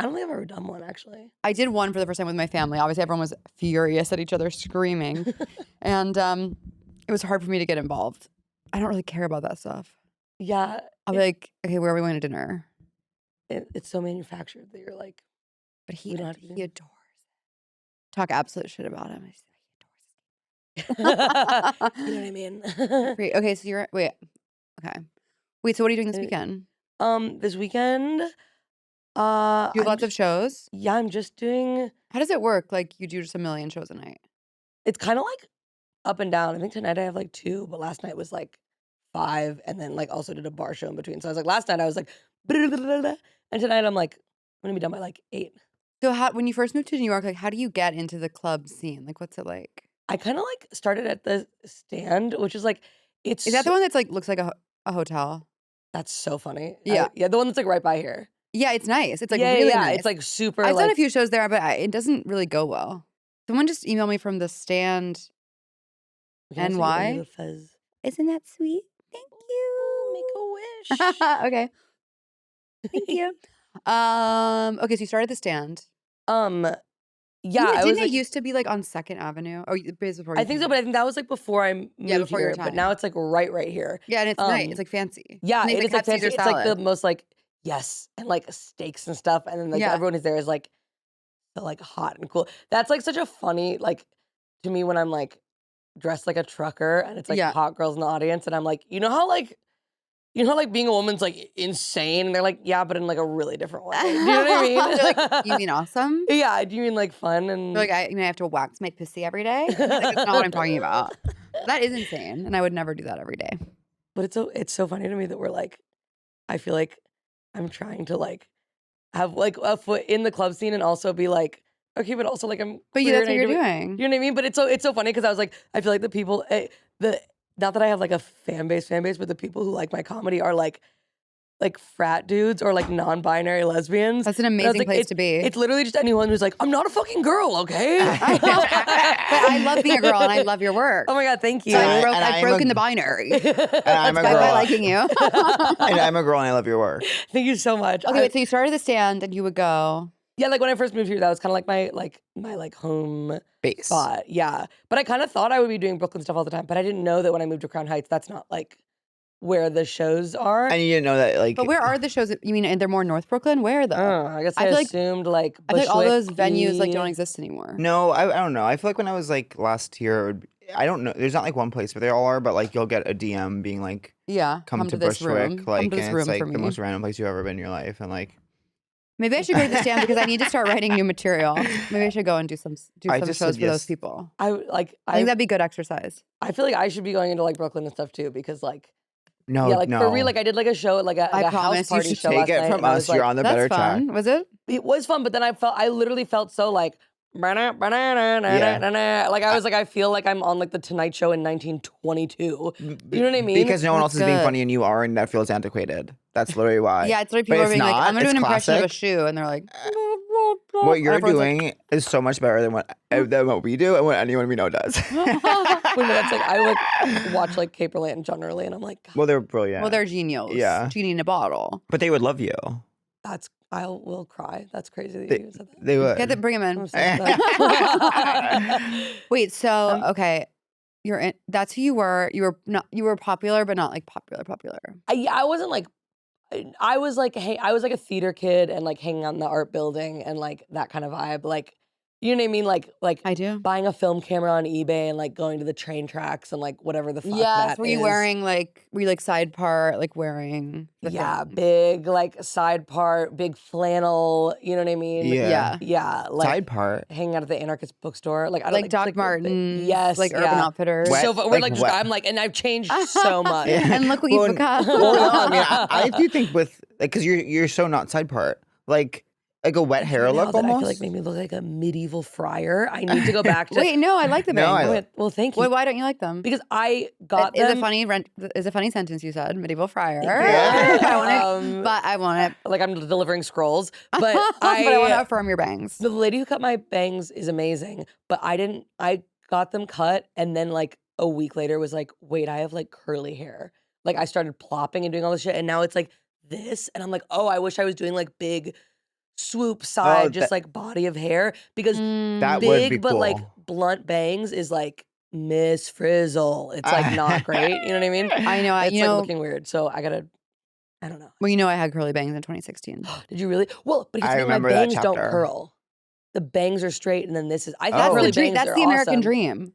I've ever done one actually. I did one for the first time with my family. Obviously, everyone was furious at each other, screaming, and it was hard for me to get involved. I don't really care about that stuff. Yeah. I'll be like, okay, where are we going to dinner? It's so manufactured that you're like, But he adores it. Talk absolute shit about him. you know what I mean? Great. Okay, so you're wait. Okay, wait. So what are you doing this weekend? This weekend, Do you have lots of shows? Yeah, I'm just doing. How does it work? Like you do just a million shows a night? It's kind of like up and down. I think tonight I have like 2, but last night was like 5, and then like also did a bar show in between. So I was like, last night I was like, and tonight I'm like, I'm gonna be done by like 8. So when you first moved to New York, like how do you get into the club scene? Like what's it like? I kind of like started at the Stand, which is like, it's. Is that the one that's like looks like a hotel? That's so funny. Yeah. Yeah, the one that's like right by here. Yeah, it's nice. It's like yeah, really yeah, nice. it's like super. I've like, done a few shows there, but it doesn't really go well. Someone just emailed me from the Stand. And why? Isn't that sweet? Thank you. Make a wish. Okay. Thank you. Okay, so you started the Stand. Yeah, Didn't it used to be like on 2nd Avenue? Oh, before I think so, but I think that was like before I moved before your here. time. But now it's like right here. Yeah, and it's nice. It's like fancy. Yeah, And they it is have like fancy. Caesar It's like the salad. most like and like steaks and stuff, and then like Yeah. everyone is there is like so like hot and cool. That's like such a funny like to me when I'm like dressed like a trucker and it's like Yeah. hot girls in the audience, and I'm like, you know how being a woman's like insane, and they're like, yeah, but in like a really different way. Do you know what I mean? They're like, you mean awesome? Yeah, do you mean like fun and They're like, I have to wax my pussy every day? Like, that's not what I'm talking about. That is insane, and I would never do that every day. But it's so funny to me that we're like, I feel like I'm trying to like have like a foot in the club scene and also be like, okay, but also like I'm. But queer that's and what I you're do it. doing. You know what I mean? But it's so funny because I was like, I feel like the people, not that I have like a fan base, but the people who like my comedy are like frat dudes or like non-binary lesbians. That's an And I was amazing place to be. It's literally just anyone who's like, I'm not a fucking girl, okay? But I love being a girl and I love your work. Oh my God, thank you. So And I've broken the binary. And I'm a by girl. liking you. And I'm a girl and I love your work. Thank you so much. Okay, wait, so you started the stand and you would go. Yeah, like when I first moved here, that was kind of like my home Base. spot. Yeah, but I kind of thought I would be doing Brooklyn stuff all the time, but I didn't know that when I moved to Crown Heights, that's not like where the shows are. And you didn't know that, like. But where are the shows? You mean they're more North Brooklyn? Where though? I guess I I feel like- assumed like I feel like all those Bushwick, venues like E. don't exist anymore. No, I don't know. I feel like when I was like last year, I don't know. There's not like one place where they all are, but like you'll get a DM being like, Yeah, come to this Bushwick. room. Like, Come to this and room it's like for the me. most random place you've ever been in your life. And like, Maybe I should go to the stand because I need to start writing new material. Maybe I should go and do some I just shows said for those yes. people. I I think that'd be good exercise. I feel like I should be going into like Brooklyn and stuff too because like no, yeah, like no. for real, like I did like a show at like a, I like a house promise you party should show Take last it night, from and I us. was You're like, on the That's better fun. track. Was it? it was fun, but then I literally felt so like like I was like I feel like I'm on like the Tonight Show in 1922. You know what I mean? Because no one else That's is being good. funny and you are, and that feels antiquated. That's literally why. Yeah, it's like But people are it's being like, not. I'm gonna do It's an impression of a classic. shoe, and they're like, What and you're everyone's like, doing is so much better than what we do and what anyone we know does. Wait, no, that's like I like watch like Caperland and John Early, and I'm like, God, Well, they're brilliant. well, they're genials. Yeah. Genie in a bottle. But they would love you. I will cry. That's crazy that They, you said that. they would. Get them, bring them I'm in. obsessed with that. Wait, so okay, you're in. That's who you were. You were popular, but not like popular. I wasn't like. I was like, hey, I was like a theater kid and like hanging out in the art building and like that kind of vibe. Like, you know what I mean? Like I do. buying a film camera on eBay and like going to the train tracks and like whatever the fuck Yes. that Were you is. wearing were you like side part, like wearing the Yeah, thing? big like side part, big flannel. You know what I mean? Yeah. Yeah, like Side part. hanging out at the anarchist bookstore, like I don't Like Doc Martens. Yes, Like Urban yeah. Outfitters. Wet- So we're like like, just, wet- I'm like, and I've changed so much. Yeah. And look what you've become. Well, no, I mean, I do think with like, because you're so not side part, like a wet hair Now look that almost. I feel like made me look like a medieval friar. I need to go back to. Wait, no, I like the No, bangs. I- Wait, well, thank you. Wait, why don't you like them? Because I got Is them. a funny sentence you said, medieval friar. Yeah. But I want it. Like I'm delivering scrolls, but But I want to I. affirm your bangs. The lady who cut my bangs is amazing, but I didn't. I got them cut, and then like a week later was like, wait, I have like curly hair. Like I started plopping and doing all this shit, and now it's like this, and I'm like, oh, I wish I was doing like big swoop side, just that- like body of hair because That would big be but like cool. blunt bangs is like Miss Frizzle. It's like not great. You know what I mean? I know. It's You like know. looking weird. So I gotta. I don't know. Well, you know, I had curly bangs in 2016. Did you really? Well, but I here's the thing, my remember that bangs don't chapter. curl. The bangs are straight, and then this is. I Oh. thought That's curly the dream. bangs That's are the American awesome. dream.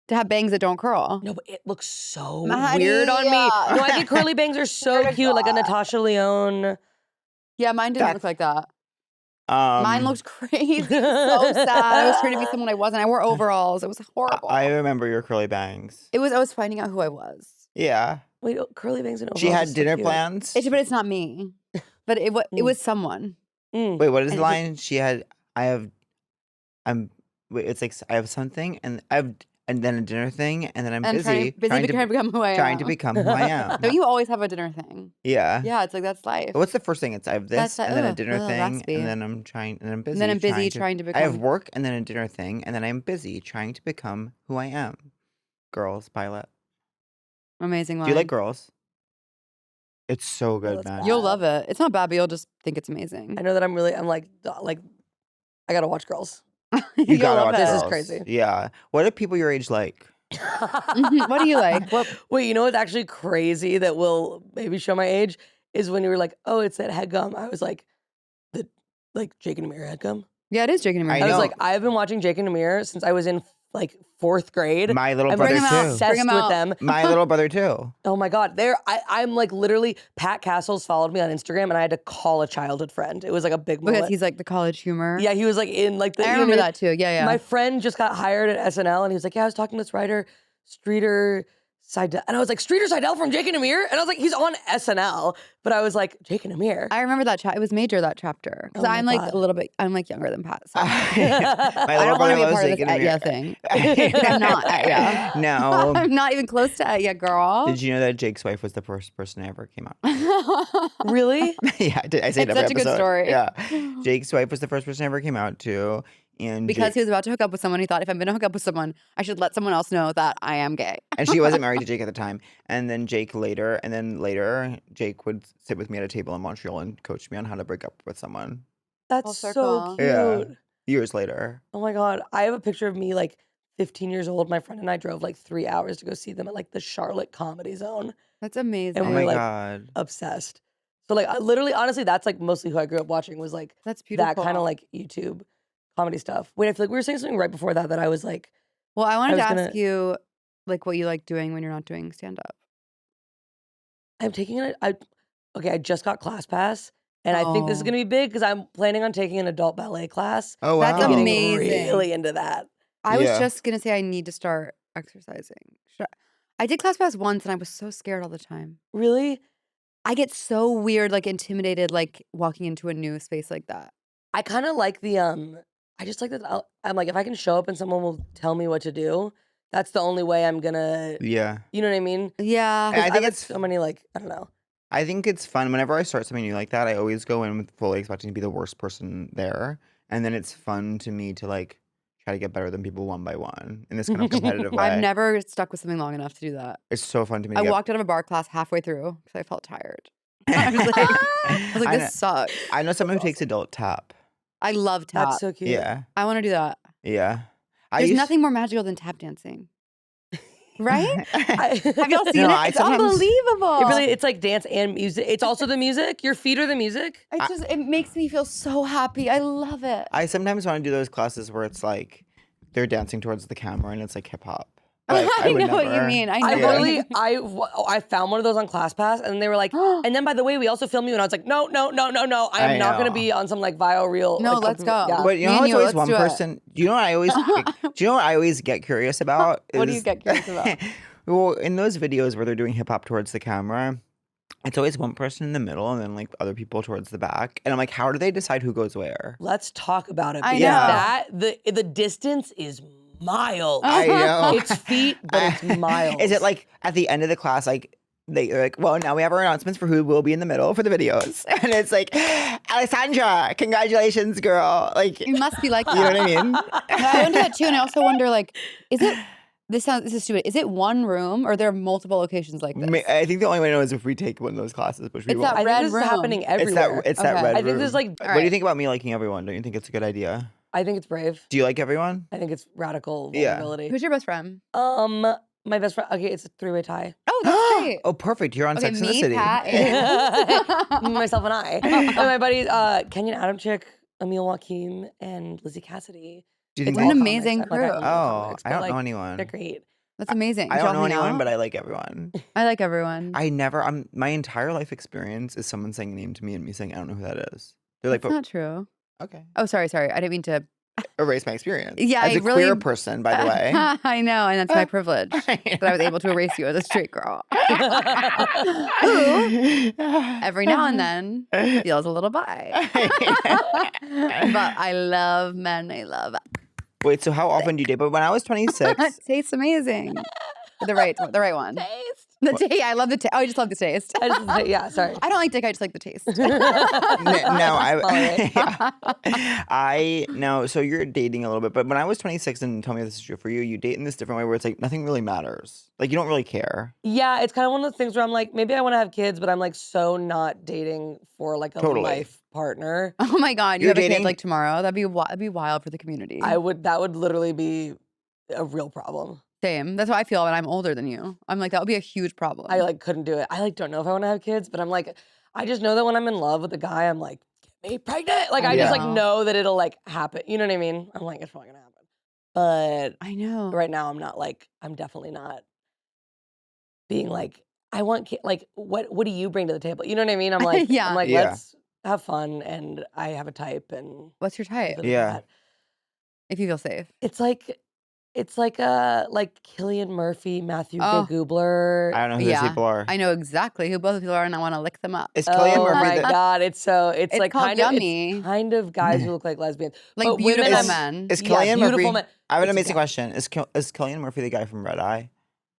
To have bangs that don't curl. No, but it looks so Maddie, weird on me. yeah. No, I think curly bangs are so cute, like a Natasha Lyonne. Yeah, mine didn't That- look like that. Um, Mine looked crazy. So sad. I was trying to be someone I wasn't. I wore overalls. It was horrible. I remember your curly bangs. I was finding out who I was. Yeah. Wait, curly bangs and overalls. She is had so dinner cute. plans. But it's not me. But it was someone. Mm. Wait, what is And the it- line? She had. Wait, it's like I have something, and and then a dinner thing, and then I'm And busy trying to become who I am. trying to become who I am. Don't you always have a dinner thing? Yeah. Yeah, it's like that's life. What's the first thing? It's I have this, That's like, and then a ugh, dinner ugh, thing, raspy. and then I'm trying, and I'm busy. And then I'm busy trying to I have become- work, and then a dinner thing, and then I'm busy trying to become who I am. Girls, Pilot. Amazing line. Do you like Girls? It's so good, that's man. bad. You'll love it. It's not bad, but you'll just think it's amazing. I know that I'm like, I gotta watch Girls. You You'll gotta love watch it. This is Girls. crazy. Yeah. What do people your age like? What do you like? What? Wait, you know what's actually crazy that will maybe show my age is when you were like, oh, it's that Headgum. I was like, Jake and Amir Headgum. Yeah, it is Jake and Amir. I I was know. like, I've been watching Jake and Amir since I was in like 4th grade. My little I'm brother bring 'em out. too. obsessed Bring 'em with out. them. My little brother too. Oh my God. I'm like literally, Pat Castles followed me on Instagram and I had to call a childhood friend. It was like a big Because moment. he's like the college humor. Yeah, he was like in like the. I you know remember what I mean? that too. Yeah, yeah. My friend just got hired at SNL and he was like, yeah, I was talking to this writer, Streeter Seidel. And I was like, Streeter Seidel from Jake and Amir? And I was like, he's on SNL. But I was like, Jake and Amir. I remember that it was major, that chapter. Because Oh my I'm like God. a little bit, I'm like younger than Pat. So. My I little don't want brother to be a loves part of Jake this and Amir. Etya thing. I'm not Etya. No. I'm not even close to Etya, girl. Did you know that Jake's wife was the first person I ever came out? Really? Yeah, I say it It's every such a good episode. story. Yeah, Jake's wife was the first person I ever came out to, and Because he was about to hook up with someone. He thought if I'm going to hook up with someone, I should let someone else know that I am gay. and she wasn't married to Jake at the time. And then later, Jake would sit with me at a table in Montreal and coach me on how to break up with someone. That's Full so circle. cute. Yeah. Years later. Oh my God. I have a picture of me like 15 years old. My friend and I drove like 3 hours to go see them at like the Charlotte Comedy Zone. That's amazing. And Oh we're my like god. obsessed. So like I literally, honestly, that's like mostly who I grew up watching was like That's beautiful. that kind of like YouTube comedy stuff. Wait, I feel like we were saying something right before that I was like, Well, I wanted I to was ask you like what you like doing when you're not doing stand up. I'm taking it. I just got ClassPass, and I think this is Oh. gonna be big because I'm planning on taking an adult ballet class. Oh wow. That's I'm getting amazing. really into that. I was Yeah. just going to say I need to start exercising. I did ClassPass once and I was so scared all the time. Really, I get so weird, like intimidated, like walking into a new space like that. I kind of like the I just like that. I'm like, if I can show up and someone will tell me what to do, that's the only way I'm gonna. Yeah. You know what I mean? Yeah. 'Cause I I've think had it's so many like I don't know. I think it's fun. Whenever I start something new like that, I always go in with fully expecting to be the worst person there. And then it's fun to me to like try to get better than people one by one in this kind of competitive way. I've never stuck with something long enough to do that. It's so fun to me. I to get- walked out of a bar class halfway through because I felt tired. I was like, I this sucks. I know someone who takes adult tap. I love tap. That's so cute. Yeah. I want to do that. Yeah. There's nothing more magical than tap dancing. Right? Have y'all seen No, it? I It's sometimes- unbelievable. It's like dance and music. It's also the music. Your feet are the music. It makes me feel so happy. I love it. I sometimes want to do those classes where it's like they're dancing towards the camera and it's like hip hop. But I would know what you never- mean. I I know. literally, I found one of those on ClassPass, and they were like, and then by the way, we also film you, and I was like, no, I am I not gonna know. be on some like viral reel. No, like, let's go. Yeah. But you Me know and it's you, always let's one do it. person. Do you know what I always? Do you know what I always get curious about? What do you is- get curious about? Well, in those videos where they're doing hip hop towards the camera, it's always one person in the middle and then like other people towards the back. And I'm like, how do they decide who goes where? Let's talk about it. I Because know. that the distance is miles. I know. It's feet, but it's miles. Is it like at the end of the class, like they're like, well, now we have our announcements for who will be in the middle for the videos, and it's like, Alessandra, congratulations, girl. Like, It must be like that. you know what I mean? I wonder that too, and I also wonder like, is it? This is stupid. Is it one room or are there multiple locations like this? I think the only way to know is if we take one of those classes, which we It's will. that I red think this room. is happening It's everywhere. that Okay. red I think room. there's like, What do Alright. you think about me liking everyone? Don't you think it's a good idea? I think it's brave. Do you like everyone? I think it's radical Yeah. vulnerability. Who's your best friend? My best friend. Okay, it's a three-way tie. Oh, that's great. Oh, perfect. You're on Okay, Sex and the me, City. Pat, and Myself and I. And my buddies, Kenyon Adamczyk, Emil Joaquim, and Lizzie Cassidy. Do you think What an they- all amazing comics. I'm like, I crew. don't know Oh, comics, I but, don't like, know anyone. They're great. that's amazing. I Did don't y'all know hang anyone, out? but I like everyone. I like everyone. My entire life experience is someone saying a name to me and me saying, I don't know who that is. They're like, That's not true. okay. Oh, sorry. I didn't mean to. Erase my experience. Yeah, As I a really- queer person, by the way. I know, and that's my privilege that I was able to erase you as a straight girl. Every now and then feels a little bi. But I love men. I love Wait, so how often do you date? But when I was 26, it. Tastes amazing. The right one. Taste. The taste. I love the taste. Oh, I just love the taste. Yeah, sorry. I don't like dick. I just like the taste. no, so you're dating a little bit, but when I was 26, and tell me if this is true for you, you date in this different way where it's like nothing really matters. Like you don't really care. Yeah, it's kind of one of those things where I'm like, maybe I want to have kids, but I'm like so not dating for like a Totally. life partner. Oh my God, you You're have a dating- kid like tomorrow. That'd be wild for the community. That would literally be a real problem. Same. That's how I feel when I'm older than you. I'm like, that would be a huge problem. I like couldn't do it. I like don't know if I want to have kids, but I'm like, I just know that when I'm in love with a guy, I'm like, get me pregnant. Like I just like Yeah. know that it'll like happen. You know what I mean? I'm like, it's probably gonna happen. But I know. right now, I'm definitely not being like, I want like, what do you bring to the table? You know what I mean? I'm like, Yeah. I'm like, Yeah. let's have fun, and I have a type, and What's your type? live with Yeah. that. If you feel safe. It's like It's like Cillian Murphy, Matthew Oh. Gugler. I don't know who these people are. I know exactly who both people are, and I want to lick them up. Is Cillian Oh Murphy my the, god, it's like called kind Yummy. it's kind of guys who look like lesbians. Like But beautiful women, men. Is Yeah, Cillian Murphy? beautiful men. I have an It's amazing guy. question. Is Cillian Murphy the guy from Red Eye?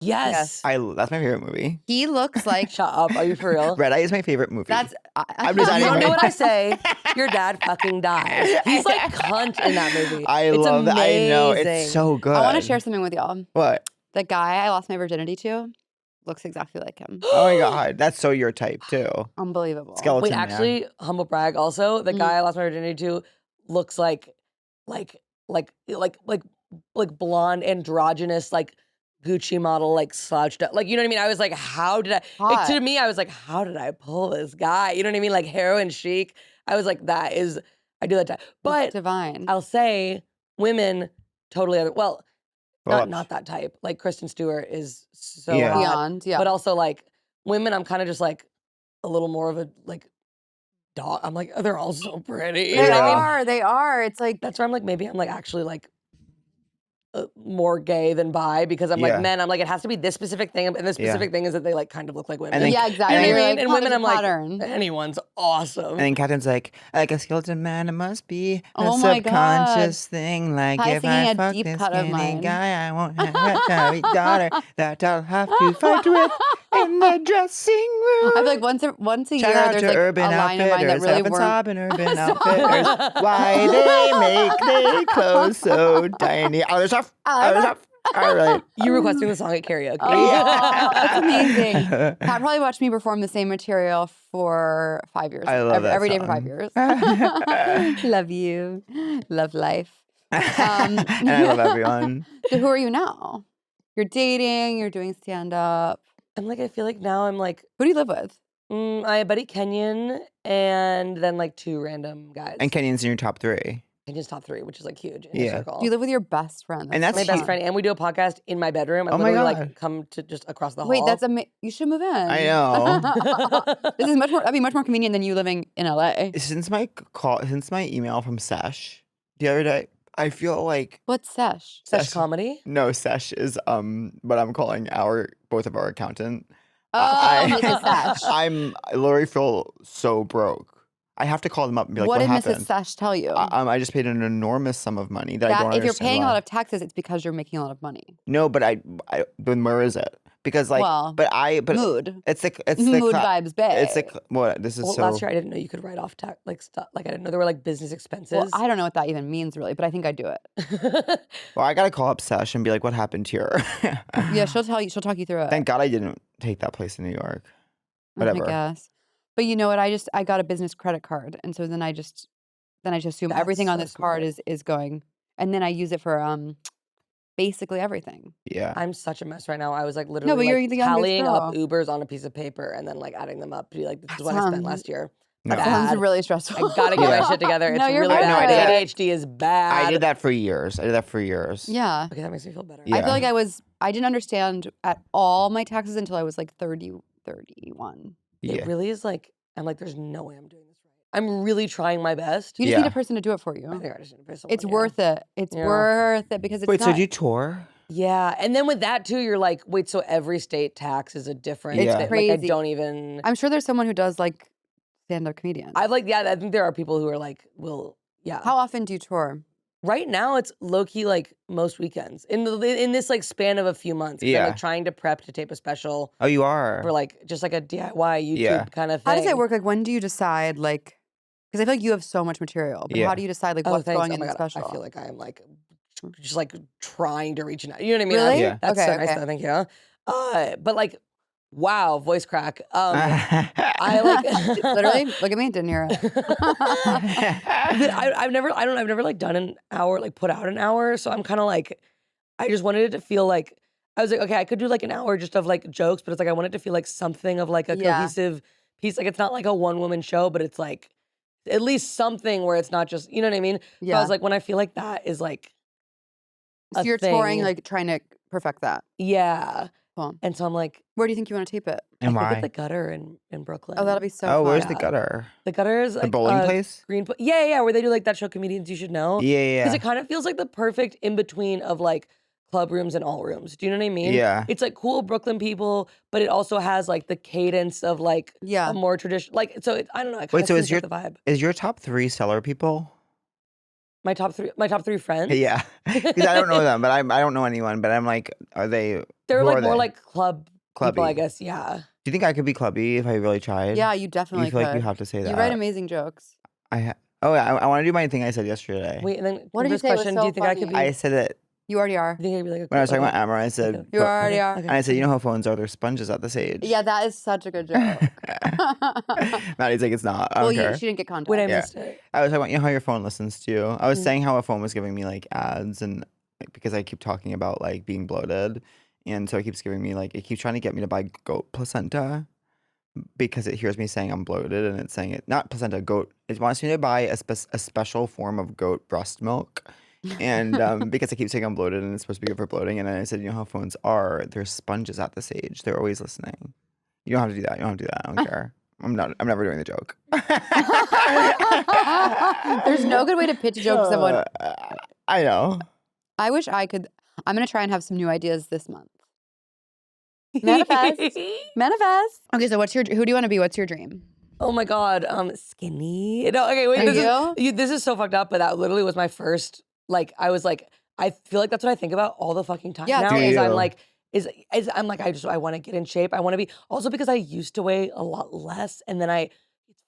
Yes. That's my favorite movie. He looks like Shut up. Are you for real? Red Eye is my favorite movie. that's. I'm just You adding don't my- do what I say. Your dad fucking dies. He's like cunt in that movie. I love that. I know it's so good. I want to share something with y'all. What? The guy I lost my virginity to looks exactly like him. Oh my god, that's so your type too. Unbelievable. Skeleton. Wait, man. actually, humble brag. Also, the guy I lost my virginity to looks like blonde, androgynous, like Gucci model, like slouched up. Like, you know what I mean? I was like, how did I? Like, Hot. to me, I was like, how did I pull this guy? You know what I mean? Like heroin chic. I was like, I do that. It's But divine. I'll say, women totally other. Well, Well, not that type. Like Kristen Stewart is so Yeah. hot. Beyond, yeah. But also like women, I'm kind of just like a little more of a like dog. I'm like, oh, they're all so pretty. You know They what I mean? are. They are. It's like That's where I'm like, maybe I'm like actually like more gay than bi because I'm Yeah. like men. I'm like, it has to be this specific thing, and this specific thing is that they like kind of look like women. And then- yeah, exactly. You know what I You're mean? like, And "Oh, women, there's I'm a like, pattern." anyone's awesome. And then Catherine's like a skeleton man, it must be a Oh my subconscious thing. Like Ty if singing I a fuck deep this cut of skinny mine. guy, I won't have a Tavi daughter that I'll have to fight with in the dressing room. I feel like once a year Shout out there's to like Urban a line of mine that Outfitters, really Heaven's weren't. Hub and Urban Outfitters. Why they make their clothes so tiny. Other stuff. Other stuff. All right. You requesting the song at karaoke. Oh, that's amazing. Pat probably watched me perform the same material for 5 years. I love that every day for song. 5 years. Love you. Love life. And I love everyone. So who are you now? You're dating, you're doing stand-up. I'm like, I feel like now I'm like, Who do you live with? I have buddy Kenyon and then like 2 random guys. And Kenyon's in your top 3. Kenyon's top 3, which is like huge in Yeah. the circle. Do you live with your best friend? And that's my best huge. friend, and we do a podcast in my bedroom. I Oh my literally God. like come to just across the hall. Wait, that's amazing. You should move in. I know. This is that'd be much more convenient than you living in LA. Since my email from Sesh the other day, I feel like What's Sesh? Sesh Sesh- comedy. no, Sesh is what I'm calling both of our accountant. Oh, Mrs. Sesh. I literally feel so broke. I have to call them up and be like, what what did happened? Mrs. Sesh tell you? I just paid an enormous sum of money that I don't That if you're understand paying a why. lot of taxes, it's because you're making a lot of money. No, but then where is it? Because like, Well, but Mood. it's the Mood vibes babe. It's like what this is Well, so. last year I didn't know you could write off like stuff. Like I didn't know there were like business expenses. Well, I don't know what that even means really, but I think I do it. Well, I gotta call up Sesh and be like, what happened here? Yeah, she'll tell you. She'll talk you through it. Thank God I didn't take that place in New York. I Whatever. guess. But you know what? I got a business credit card, and so then I just assume That's everything on so this card smart. is going, and then I use it for basically everything. Yeah. I'm such a mess right now. I was like literally but you're like, the youngest tallying up girl. Ubers on a piece of paper and then like adding them up to be like, this is That what I spent sounds- last year. No. That sounds Bad. really stressful. I gotta get Yeah. my shit together. It's No, you're really I know, I bad. did ADHD is bad. I did that for years. Yeah. Okay, that makes me feel better. Yeah. I feel like I didn't understand at all my taxes until I was like 30, 31. Yeah. It really is like, I'm like, there's no way I'm doing this right. I'm really trying my best. You just need Yeah. a person to do it for you. I think I just need to pay someone. It's yeah. worth it. It's Yeah. worth it because it's Wait, so not, do you tour? Yeah, and then with that too, you're like, wait, so every state tax is a different. It's state? Like, crazy. I don't even. I'm sure there's someone who does like stand-up comedians. I think there are people who are like, yeah. How often do you tour? Right now, it's low key like most weekends in this like span of a few months. 'Cause I'm Yeah. like trying to prep to tape a special Oh, you are. for like just like a DIY YouTube Yeah. kind of thing. How does it work? Like, when do you decide? Like, because I feel like you have so much material. But Yeah. how do you decide like Oh, what's thanks. going Oh in my the God. special? I feel like I am like just like trying to reach out. You know what I mean? Really? Yeah. That's Okay, so nice. okay. Though, thank you. But like, wow, voice crack. I I like Literally, look at me. Didn't hear it. I've never like done an hour, like put out an hour. So I'm kind of like, I just wanted it to feel like, I was like, okay, I could do like an hour just of like jokes, but it's like, I want it to feel like something of like a Yeah. cohesive piece. Like it's not like a 1-woman show, but it's like at least something where it's not just, you know what I mean? So I Yeah. was like, when I feel like that is like, So a you're touring, thing. like trying to perfect that. yeah. Cool. And so I'm like, Where do you think you want to tape it? And I think why? at the Gutter in Brooklyn. Oh, that'll be so. Oh, fun. where's the Yeah. gutter? The Gutter is The like bowling place? yeah, where they do like that show Comedians You Should Know. Yeah, Because yeah. it kind of feels like the perfect in between of like club rooms and all rooms. Do you know what I mean? Yeah. It's like cool Brooklyn people, but it also has like the cadence of like a more traditional, like, so I don't know. Wait, so is the vibe. Is your top 3 cellar people? My top three friends? Yeah. Because I don't know them, but I don't know anyone, but I'm like, are they? They're like are more they? like clubby people, I guess. Yeah. Do you think I could be clubby if I really tried? Yeah, you definitely You feel could. like you have to say that. You write amazing jokes. Oh, yeah, I want to do my thing I said yesterday. Wait, and then What did you first say was question, so do you think I could funny? be? I said that You already are. I think I'd be like, when I was talking about Emma, I said, You already are. and I said, you know how phones are? They're sponges at this age. Yeah, that is such a good joke. Maddie's like, it's not. I Well, don't care. she didn't get contact. Wait, I Yeah. missed it. I was talking about, you know how your phone listens to you? I was saying how a phone was giving me like ads and like, because I keep talking about like being bloated. And so it keeps giving me like, it keeps trying to get me to buy goat placenta because it hears me saying I'm bloated and it's saying it, not placenta, goat. It wants me to buy a special form of goat breast milk. And because I keep saying I'm bloated and it's supposed to be good for bloating. And then I said, you know how phones are? They're sponges at this age. They're always listening. You don't have to do that. You don't have to do that. I don't care. I'm never doing the joke. There's no good way to pitch a joke to someone. I know. I wish I could. I'm going to try and have some new ideas this month. Manifest. Manifest. Okay, so who do you want to be? What's your dream? Oh my God, skinny. No, okay, wait. This is so fucked up, but that literally was my first, like, I was like, I feel like that's what I think about all the fucking time Yeah, now. do Is I'm you? like, I'm like, I want to get in shape. I want to be, also because I used to weigh a lot less, and then it's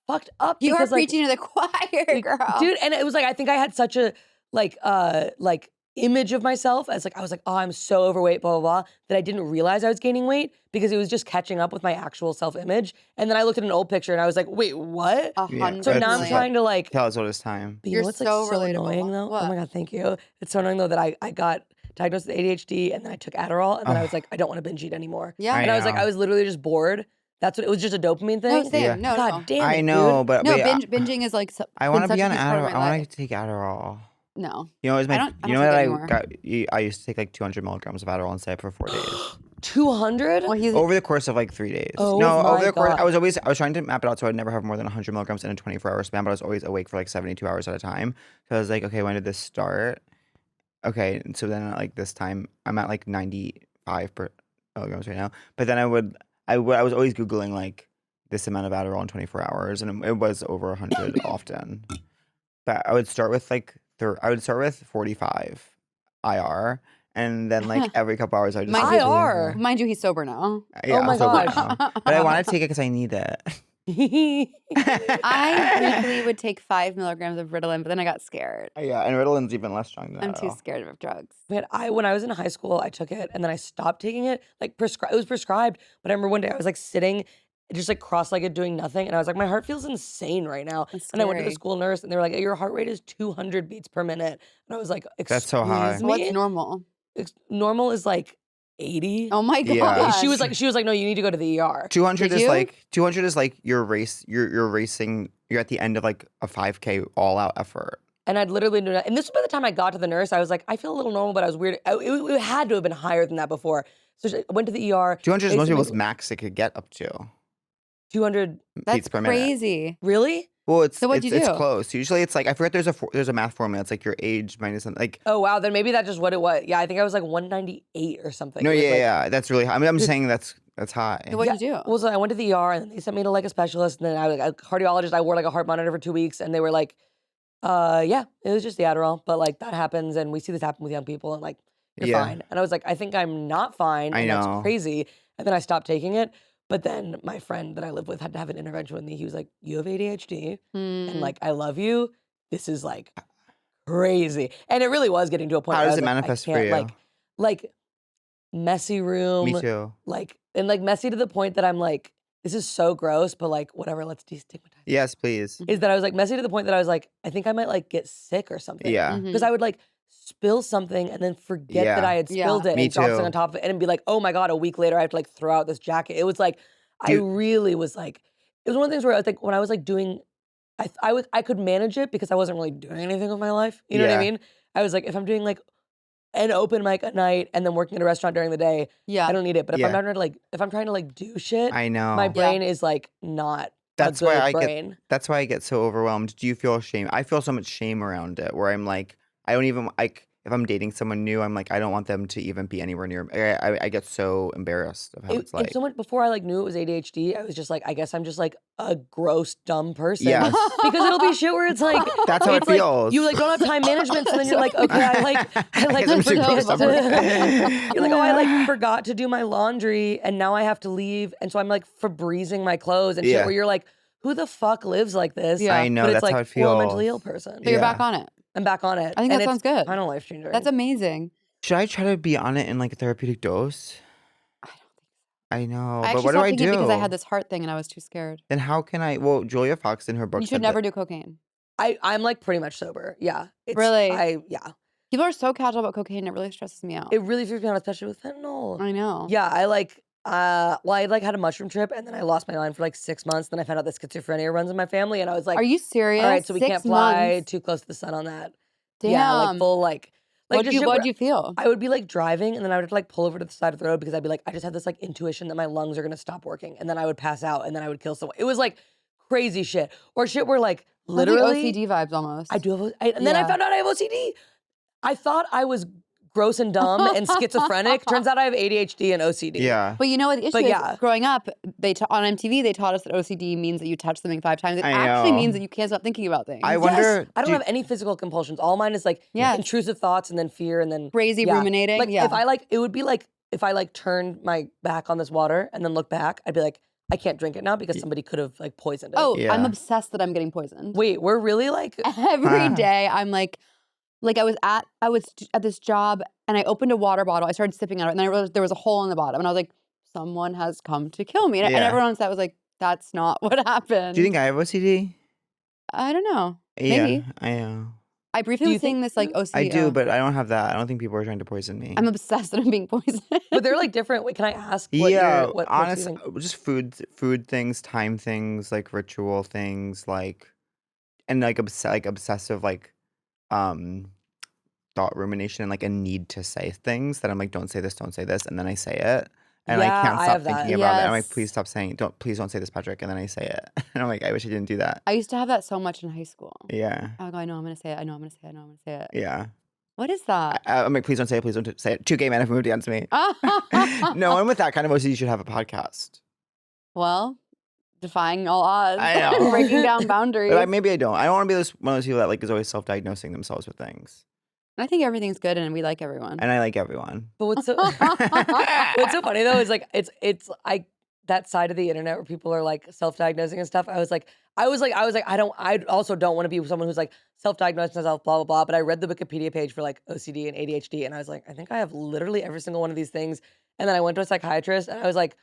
fucked up. You are because, like, preaching to the choir, girl. dude, and it was like, I think I had such a like image of myself as like, I was like, oh, I'm so overweight, blah, blah, blah, that I didn't realize I was gaining weight because it was just catching up with my actual self-image. And then I looked at an old picture and I was like, wait, what? 100%. So now I'm That's trying to like, Tell us what it's time. but you You're know what's like so so relatable. annoying though? What? Oh my God, thank you. It's so annoying though that I got diagnosed with ADHD and then I took Adderall and then I was like, I don't want to binge eat anymore. Yeah. And I was like, know. I was literally just bored. That's what, it was just a dopamine thing. No, same. Yeah. No, God no. damn it, I know, dude. but No, wait, binging is like. I want to been be such on a huge part of Adderall. my I want life. to take Adderall. No. You know, it was my. I don't You know take what it I anymore. got? I used to take like 200 milligrams of Adderall instead for 4 days. 200? Well, he's Over the course of like 3 days. Oh No, over my the course, God. I was trying to map it out so I'd never have more than 100 milligrams in a 24-hour span, but I was always awake for like 72 hours at a time. So I was like, okay, when did this start? Okay, and so then like this time I'm at like 95 milligrams right now. But then I was always Googling like this amount of Adderall in 24 hours, and it was over 100 often. But I would start with like 45 IR, and then like every couple hours I just My start doing IR? that. Mind you, he's sober now. Yeah, Oh my I'm sober gosh. now. But I want to take it because I need it. I briefly would take 5 milligrams of Ritalin, but then I got scared. Yeah, and Ritalin's even less strong than I'm too Adderall. scared of drugs. Man, when I was in high school, I took it and then I stopped taking it. Like it was prescribed, but I remember one day I was like sitting, just like cross-legged doing nothing, and I was like, my heart feels insane right now. That's And I went to the scary. school nurse, and they were like, your heart rate is 200 beats per minute, and I was like, That's so high. "Excuse What's me?" normal? Normal is like 80. Oh my Yeah. god. She was like, no, you need to go to the ER. 200 Did is you? like 200 is like you're racing. You're at the end of like a 5K all out effort. And I'd literally do that. And this was by the time I got to the nurse. I was like, I feel a little normal, but I was weird. It had to have been higher than that before. So I went to the ER. 200 is most Basically, people's max it could get up to 200. That's beats per minute. crazy. Really? Well, it's So what'd you it's do? close. Usually it's like I forget there's a math formula. It's like your age minus like Oh wow. Then maybe that's just what it was. Yeah, I think I was like 198 or something. no It was, yeah like, that's really high. I mean I'm saying that's high. So what'd you do? Well, so I went to the ER and they sent me to like a specialist, and then I was like a cardiologist. I wore like a heart monitor for 2 weeks, and they were like, yeah, it was just the Adderall, but like that happens, and we see this happen with young people, and like you're Yeah. fine. And I was like, I think I'm not fine, I and know. that's crazy. And then I stopped taking it. But then my friend that I live with had to have an intervention with me. He was like, you have ADHD, Hmm. and like I love you. This is like crazy, and it really was getting to a point. How where I does was it like, I manifest for can't, you? Like messy room. Me too. Like and like messy to the point that I'm like, this is so gross, but like whatever, let's destigmatize. Yes, please. Is that I was like messy to the point that I was like, I think I might like get sick or something. Yeah. Mhm. Because I would like spill something and then forget that Yeah. I had Yeah. spilled it Me and drop something too. on top of it and be like, oh my God, a week later I have to like throw out this jacket. It was like, I Dude. really was like, it was one of the things where I think when I was like doing, I could manage it because I wasn't really doing anything with my life. You know what I Yeah. mean? I was like, if I'm doing like an open mic at night and then working at a restaurant during the day, Yeah. I don't need it. But if Yeah. I'm not trying to like, if I'm trying to like do shit, I know. my brain is like not That's a why good I get- brain. That's why I get so overwhelmed. Do you feel shame? I feel so much shame around it where I'm like, I don't even like if I'm dating someone new, I'm like, I don't want them to even be anywhere near me. I get so embarrassed of how it's like. So much before I like knew it was ADHD, I was just like, I guess I'm just like a gross, dumb person. Yes. Because it'll be shit where it's like That's how it it's like, feels. you like don't have time management, so then you're like, okay, I like I'm too gross, I'm you're like, oh, I like forgot to do my laundry and now I have to leave, and so I'm like Febrezing my clothes and shit. Yeah. Where you're like, who the fuck lives like this? Yeah. I know, but it's that's like, how it well, a feels. mentally ill person. But you're Yeah. back on it. I'm back on it. I think and that sounds good. Kind of life changing. That's amazing. Should I try to be on it in like a therapeutic dose? I don't think I know, I but actually what do stopped I taking do? it because I had this heart thing and I was too scared. Then how can I? Well, Julia Fox in her book You should said never that, do cocaine. I'm like pretty much sober. Yeah. Really? Yeah. People are so casual about cocaine. And it really stresses me out. It really freaks me out, especially with fentanyl. I know. Yeah, I like well, I like had a mushroom trip and then I lost my mind for like 6 months. Then I found out that schizophrenia runs in my family, and I was like, Are you serious? all right, so we 6 can't fly months? too close to the sun on that. Damn. Yeah, like full like What'd just shit you where feel? I would be like driving and then I would have to like pull over to the side of the road because I'd be like, I just have this like intuition that my lungs are gonna stop working, and then I would pass out and then I would kill someone. It was like crazy shit. Or shit where like literally OCD vibes almost. I do have and then I Yeah. found out I have OCD. I thought I was gross and dumb and schizophrenic. Turns out I have ADHD and OCD. Yeah. But you know what the issue But is? yeah. Growing up, on MTV, they taught us that OCD means that you touch something 5 times. It I actually know. means that you can't stop thinking about things. I wonder. Yes. I don't have any physical compulsions. All mine is like Yes. intrusive thoughts and then fear and then Crazy ruminating, Like yeah. if I like, it would be like if I like turned my back on this water and then look back, I'd be like, I can't drink it now because somebody could have like poisoned it. Oh, Yeah. I'm obsessed that I'm getting poisoned. wait, we're really like Every day, I'm like I was at this job and I opened a water bottle. I started sipping out of it, and then I realized there was a hole in the bottom, and I was like, someone has come to kill me. And Yeah. everyone on set was like, that's not what happened. Do you think I have OCD? I don't know. Yeah, Maybe. I know. I briefly Do you was seeing think this like you- OCD. I do, but I don't have that. I don't think people are trying to poison me. I'm obsessed that I'm being poisoned. but they're like different. Wait, can I ask what yeah, what honest, makes you think- just food things, time things, like ritual things, like, and like obsessive, like, thought rumination and like a need to say things that I'm like, don't say this, and then I say it. And Yeah, I can't I stop have that. thinking about it. I'm like, Yes. please stop saying it. Please don't say this, Patrick. And then I say it. And I'm like, I wish I didn't do that. I used to have that so much in high school. Yeah. I go, I know I'm gonna say it. I know I'm gonna say it. I know I'm gonna say it. Yeah. What is that? I'm like, please don't say it. Please don't say it. 2 gay men have moved against me. No one with that kind of OCD should have a podcast. Well, defying all odds. I know. Breaking down boundaries. But maybe I don't. I don't want to be one of those people that like is always self-diagnosing themselves with things. I think everything's good and we like everyone. And I like everyone. But what's so what's so funny though is like it's I that side of the internet where people are like self-diagnosing and stuff. I was like I also don't want to be someone who's like self-diagnosed myself, blah blah blah. But I read the Wikipedia page for like OCD and ADHD, and I was like, I think I have literally every single one of these things. And then I went to a psychiatrist, and I was like,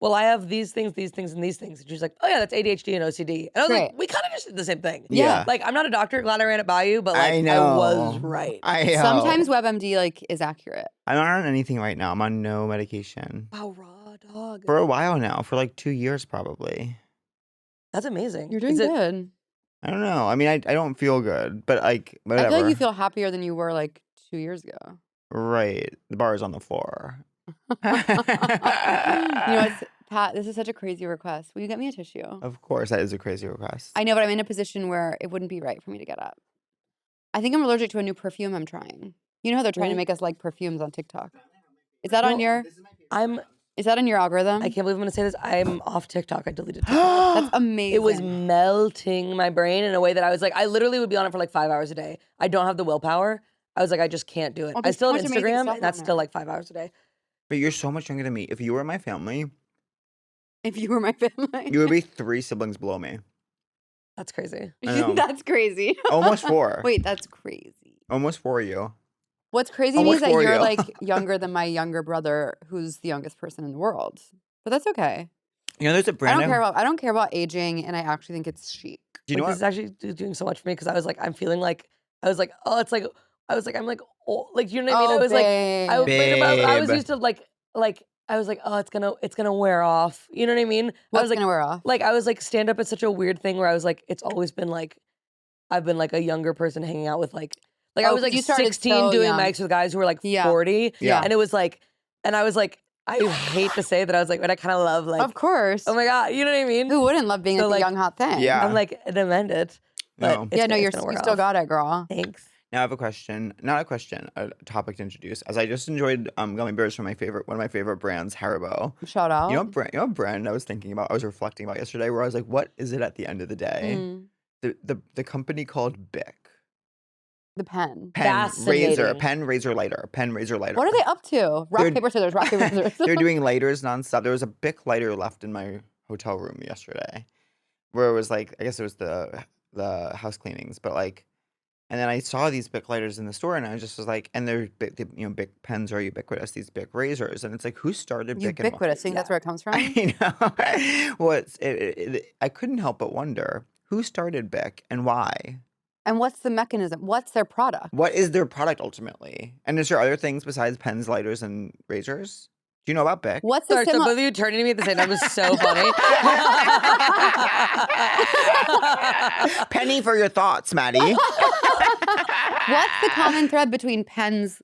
well, I have these things, and these things. And she was like, oh yeah, that's ADHD and OCD. And I was like, Great. we kind of just did the same thing. Yeah. Like I'm not a doctor. Glad I ran it by you, but like I know. was right. I know. Sometimes WebMD like is accurate. I'm not on anything right now. I'm on no medication. Wow, raw dog. For a while now. For like 2 years probably. That's amazing. You're doing Is it- good. I don't know. I mean, I don't feel good, but like, whatever. I feel like you feel happier than you were like 2 years ago. Right. The bar is on the floor. You know what's Pat, this is such a crazy request. Will you get me a tissue? Of course, that is a crazy request. I know, but I'm in a position where it wouldn't be right for me to get up. I think I'm allergic to a new perfume I'm trying. You know how they're trying to Right. make us like perfumes on TikTok? Is that on Well, your Is on your algorithm? I can't believe I'm going to say this. I'm off TikTok. I deleted TikTok. That's amazing. It was melting my brain in a way that I was like, I literally would be on it for like 5 hours a day. I don't have the willpower. I was like, I just can't do it. Oh, I there's still so have much amazing Instagram, stuff and that's on still there. like 5 hours a day. But you're so much younger than me. If you were my family, If you were my family. you would be 3 siblings below me. That's crazy. I know. That's crazy. Almost 4. Wait, that's crazy. Almost 4 you. What's crazy to me is Almost that 4 you're you. like younger than my younger brother, who's the youngest person in the world. But that's okay. You know, there's a I brand. don't care about aging, and I actually think it's chic. Do you know Like, what? this is actually doing so much for me because I was like, I'm feeling like, I was like, oh, it's like, I was like, I'm like, oh, like, you know what I mean? I was like, I was Babe. used to like, I was like, oh, it's gonna wear off. You know what I mean? I What's was like, gonna wear off? like I was like, stand up is such a weird thing where I was like, it's always been like, I've been like a younger person hanging out with like I Oh, was like you started 16 so doing young. mics with guys who were like Yeah. 40. Yeah. And it was like, and I was like, I hate to say that I was like, but I kind of love like, Of course. oh my God, you know what I mean? Who wouldn't love being So, like the like, young hot thing? Yeah. I'm like, I demand it. But No. it's Yeah, no, gonna- you it's gonna wear still off. got it, girl. Thanks. Now I have a question. Not a question, a topic to introduce. As I just enjoyed gummy bears from one of my favorite brands, Haribo. Shout out. You know what brand I was thinking about, I was reflecting about yesterday, where I was like, what is it at the end of the day? The company called Bic. The pen. Pen, Fascinating. razor, lighter. What are they up to? Rock, paper, scissors, rock, paper, scissors. They're doing lighters nonstop. There was a Bic lighter left in my hotel room yesterday, where it was like, I guess it was the house cleanings, but like, and then I saw these Bic lighters in the store, and I just was like, and they're Bic pens are ubiquitous. These Bic razors, and it's like, who started Bic? Ubiquitous. Think that's where it comes from? I know. Well, I couldn't help but wonder who started Bic and why. And what's the mechanism? What's their product? What is their product ultimately? And is there other things besides pens, lighters, and razors? Do you know about Bic? What's the Sorry, so both of you turning to me at the same time was so funny. Penny for your thoughts, Maddie. What's the common thread between pens,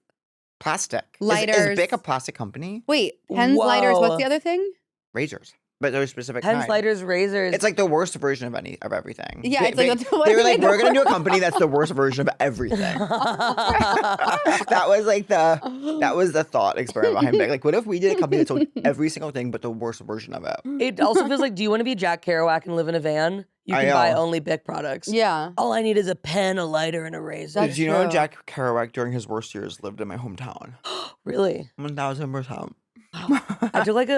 Plastic. lighters? Is Bic a plastic company? Wait, pens, lighters. What's the Whoa. other thing? Razors. But they're specific Pens, kind. lighters, razors. It's like the worst version of everything. Yeah, it's like they were like, we're gonna do a company that's the worst version of everything. That was the thought experiment behind Bic. Like, what if we did a company that sold every single thing but the worst version of it? It also feels like, do you want to be Jack Kerouac and live in a van? You I can buy know. only Bic products. Yeah. All I need is a pen, a lighter, and a razor. That's Did you know true. Jack Kerouac during his worst years lived in my hometown? Really? 1000%. I took like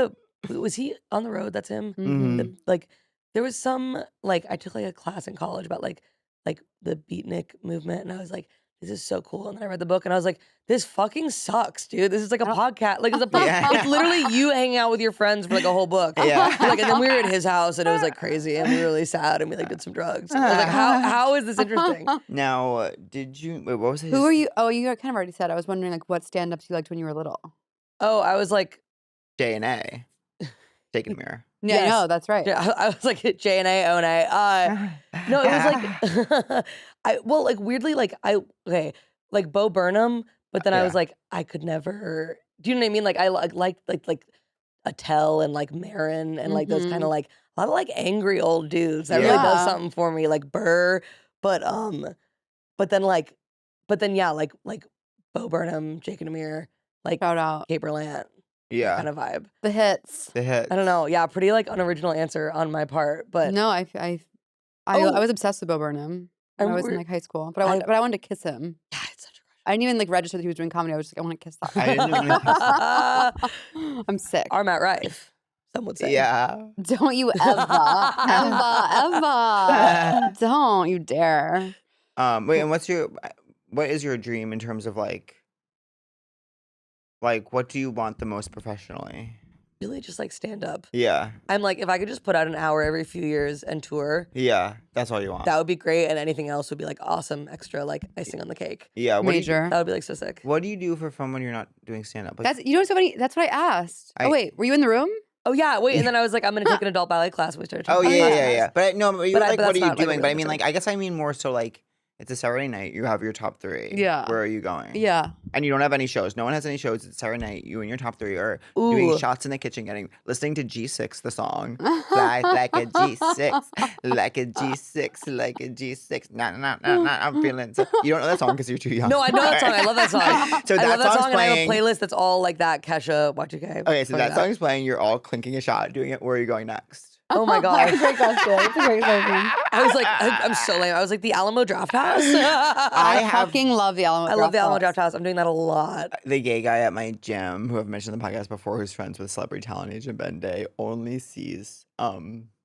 was he on the road? That's him? Mhm. Like, there was some, like, I took like a class in college about like the beatnik movement, and I was like, this is so cool. And then I read the book, and I was like, this fucking sucks, dude. This is like a podcast. Like, it's Yeah. it's literally you hanging out with your friends for like a whole book. Yeah. Like, and then we were at his house, and it was like crazy, and we were really sad, and we like did some drugs. I was like, how is this interesting? Now, what was his? Who are you? Oh, you kind of already said. I was wondering like what stand-ups you liked when you were little. Oh, I was like, J&A. Taking a mirror. Yeah, Yes. no, that's right. I was like J&A, O&A. No, it was like, like weirdly, like like Bo Burnham, but then I was like, I could never, do you know what I mean? Like I liked like Attell and like Marin and like those kind of like, a lot of like angry old dudes. That really does Yeah. something for me, like Burr, but then yeah, like Bo Burnham, Jake and Amir, like Shout out. Kate Berlant Yeah. kind of vibe. The hits. The hit. I don't know. Yeah, pretty like unoriginal answer on my part, but No, I Oh. was obsessed with Bo Burnham when I was in we're- like high school, but I wanted to kiss him. yeah, it's such a I didn't even like register that he was doing comedy. I was just like, I want to kiss that. I didn't even crush. I'm sick. Our Matt Rife, some would say. Yeah. Don't you ever, don't you dare. Wait, and what is your dream in terms of like what do you want the most professionally? Really just like stand up. Yeah. I'm like, if I could just put out an hour every few years and tour, Yeah. That's all you want. that would be great. And anything else would be like awesome, extra, like icing on the cake. Yeah. Major. That would be like so sick. What do you do for fun when you're not doing stand up? That's what's so funny. That's what I asked. Oh wait, were you in the room? Oh yeah, wait. And then I was like, I'm going to take an adult ballet class. We started Oh taking yeah, ballet yeah, yeah. class. But no, but But like, that's what are you not, like, doing? a But I real mean, thing. like, I guess I mean more so like it's a Saturday night. You have your top 3. Yeah. Where are you going? Yeah. And you don't have any shows. No one has any shows. It's Saturday night. You and your top 3 are doing Ooh. shots in the kitchen, listening to G6, the song. Fly like a G6, like a G6, like a G6. Nah, nah, nah, nah. I'm feeling. So, you don't know that song because you're too young. No, I know that song. I love that song. So I that love that song's song, and I have a playing. playlist that's all like that. Kesha, Y2K. Okay, so play that song's playing. You're all clinking a shot, doing it. Where are you going next? Oh my That's a god. great question. It's a great question. I was like, I'm so lame. I was like, the Alamo Draft House. I fucking love the Alamo. I love the Alamo Draft Draft House. I'm doing that a lot. The gay guy at my gym, who I've mentioned in the podcast before, who's friends with celebrity talent agent Ben Day, only sees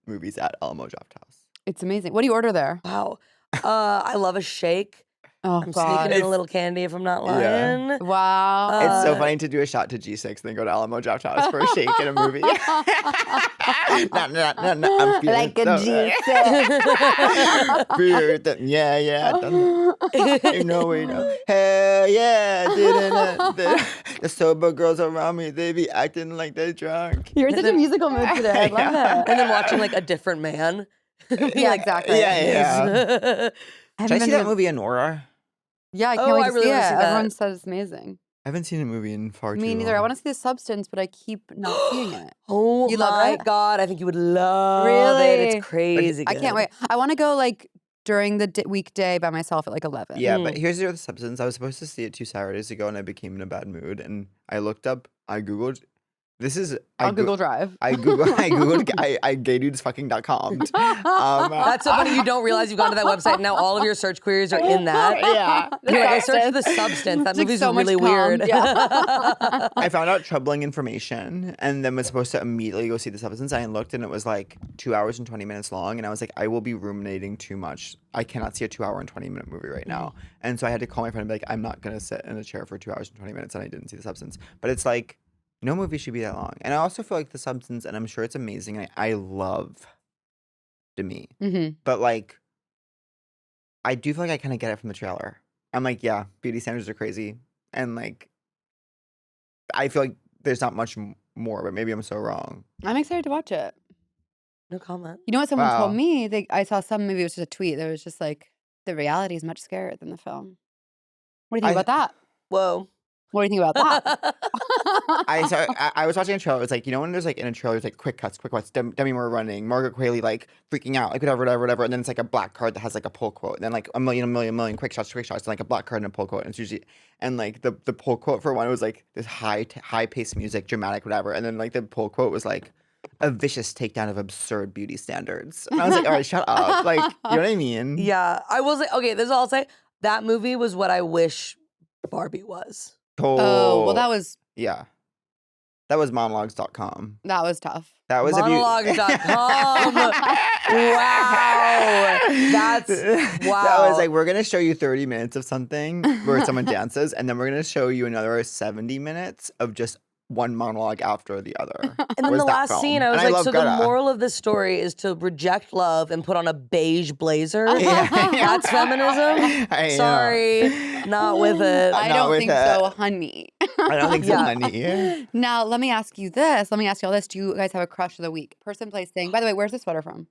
movies at Alamo Draft House. It's amazing. What do you order there? Wow. I love a shake. Oh I'm God. sneaking in a little candy if I'm not Yeah. lying. Wow. It's so Uh, funny to do a shot to G6 and then go to Alamo Draft House for a shake in a movie. No, I'm feeling Like a so G6. Yeah. You know we know. Hell yeah. The sober girls around me, they be acting like they're drunk. You're in such a musical mood today. I love it. And then watching like A Different Man. Yeah, exactly. Yeah. I Did I haven't see been that to- movie Anora? Yeah, I can't Oh, wait I to really see wanna it. see that. Everyone says it's amazing. I haven't seen a movie in far too Me long. neither. I want to see the substance, but I keep not seeing it. Oh You love my it? God. I think you would love it. Really? It's crazy I good. can't wait. I want to go like during the weekday by myself at like 11. Yeah, but here's the other substance. I was supposed to see it 2 Saturdays ago, and I became in a bad mood. And I looked up. I googled. This is On Google Drive. I googled. I gaydudes.fucking.com. That's so funny. You don't realize you've gone to that website. And now all of your search queries are in that. Yeah. You're like, I searched for the substance. That It's like movie's so much really cum. weird. Yeah. I found out troubling information, and then was supposed to immediately go see the substance. I looked, and it was like 2 hours and 20 minutes long, and I was like, I will be ruminating too much. I cannot see a 2 hour and 20-minute movie right now. And so I had to call my friend and be like, I'm not gonna sit in a chair for 2 hours and 20 minutes, and I didn't see the substance. But it's like, no movie should be that long. And I also feel like the substance, and I'm sure it's amazing. I love Demi, but like, I do feel like I kind of get it from the trailer. I'm like, yeah, beauty standards are crazy, and like, I feel like there's not much more, but maybe I'm so wrong. I'm excited to watch it. No comment. You know what someone Wow. told me? I saw maybe it was just a tweet that was just like, the reality is much scarier than the film. What do you think about that? Whoa. What do you think about that? I was watching a trailer. It's like, you know, when there's like in a trailer, it's like quick cuts, Demi Moore running, Margaret Qualley like freaking out, like whatever. And then it's like a black card that has like a pull quote. And then like a million quick shots, and like a black card and a pull quote. And it's usually, and like the pull quote for one was like this high paced music, dramatic, whatever. And then like the pull quote was like, a vicious takedown of absurd beauty standards. And I was like, all right, shut up. Like, you know what I mean? Yeah. I will say, okay, this is all I'll say. That movie was what I wish Barbie was. Oh, well, that was Yeah. That was monologues.com. That was tough. That was Monologues.com. Wow. That's, wow. That was like, we're going to show you 30 minutes of something where someone dances, and then we're going to show you another 70 minutes of just one monologue after the other. And then Was the that last film. scene, I was And like, so love the Greta. moral of this story is to reject love and put on a beige blazer? Yeah. That's feminism? I know. Sorry, not with it. I Not don't with think it. so, honey. I don't think so, Yeah. honey. Now, let me ask you this. Let me ask you all this. Do you guys have a crush of the week? Person, place, thing. By the way, where's the sweater from?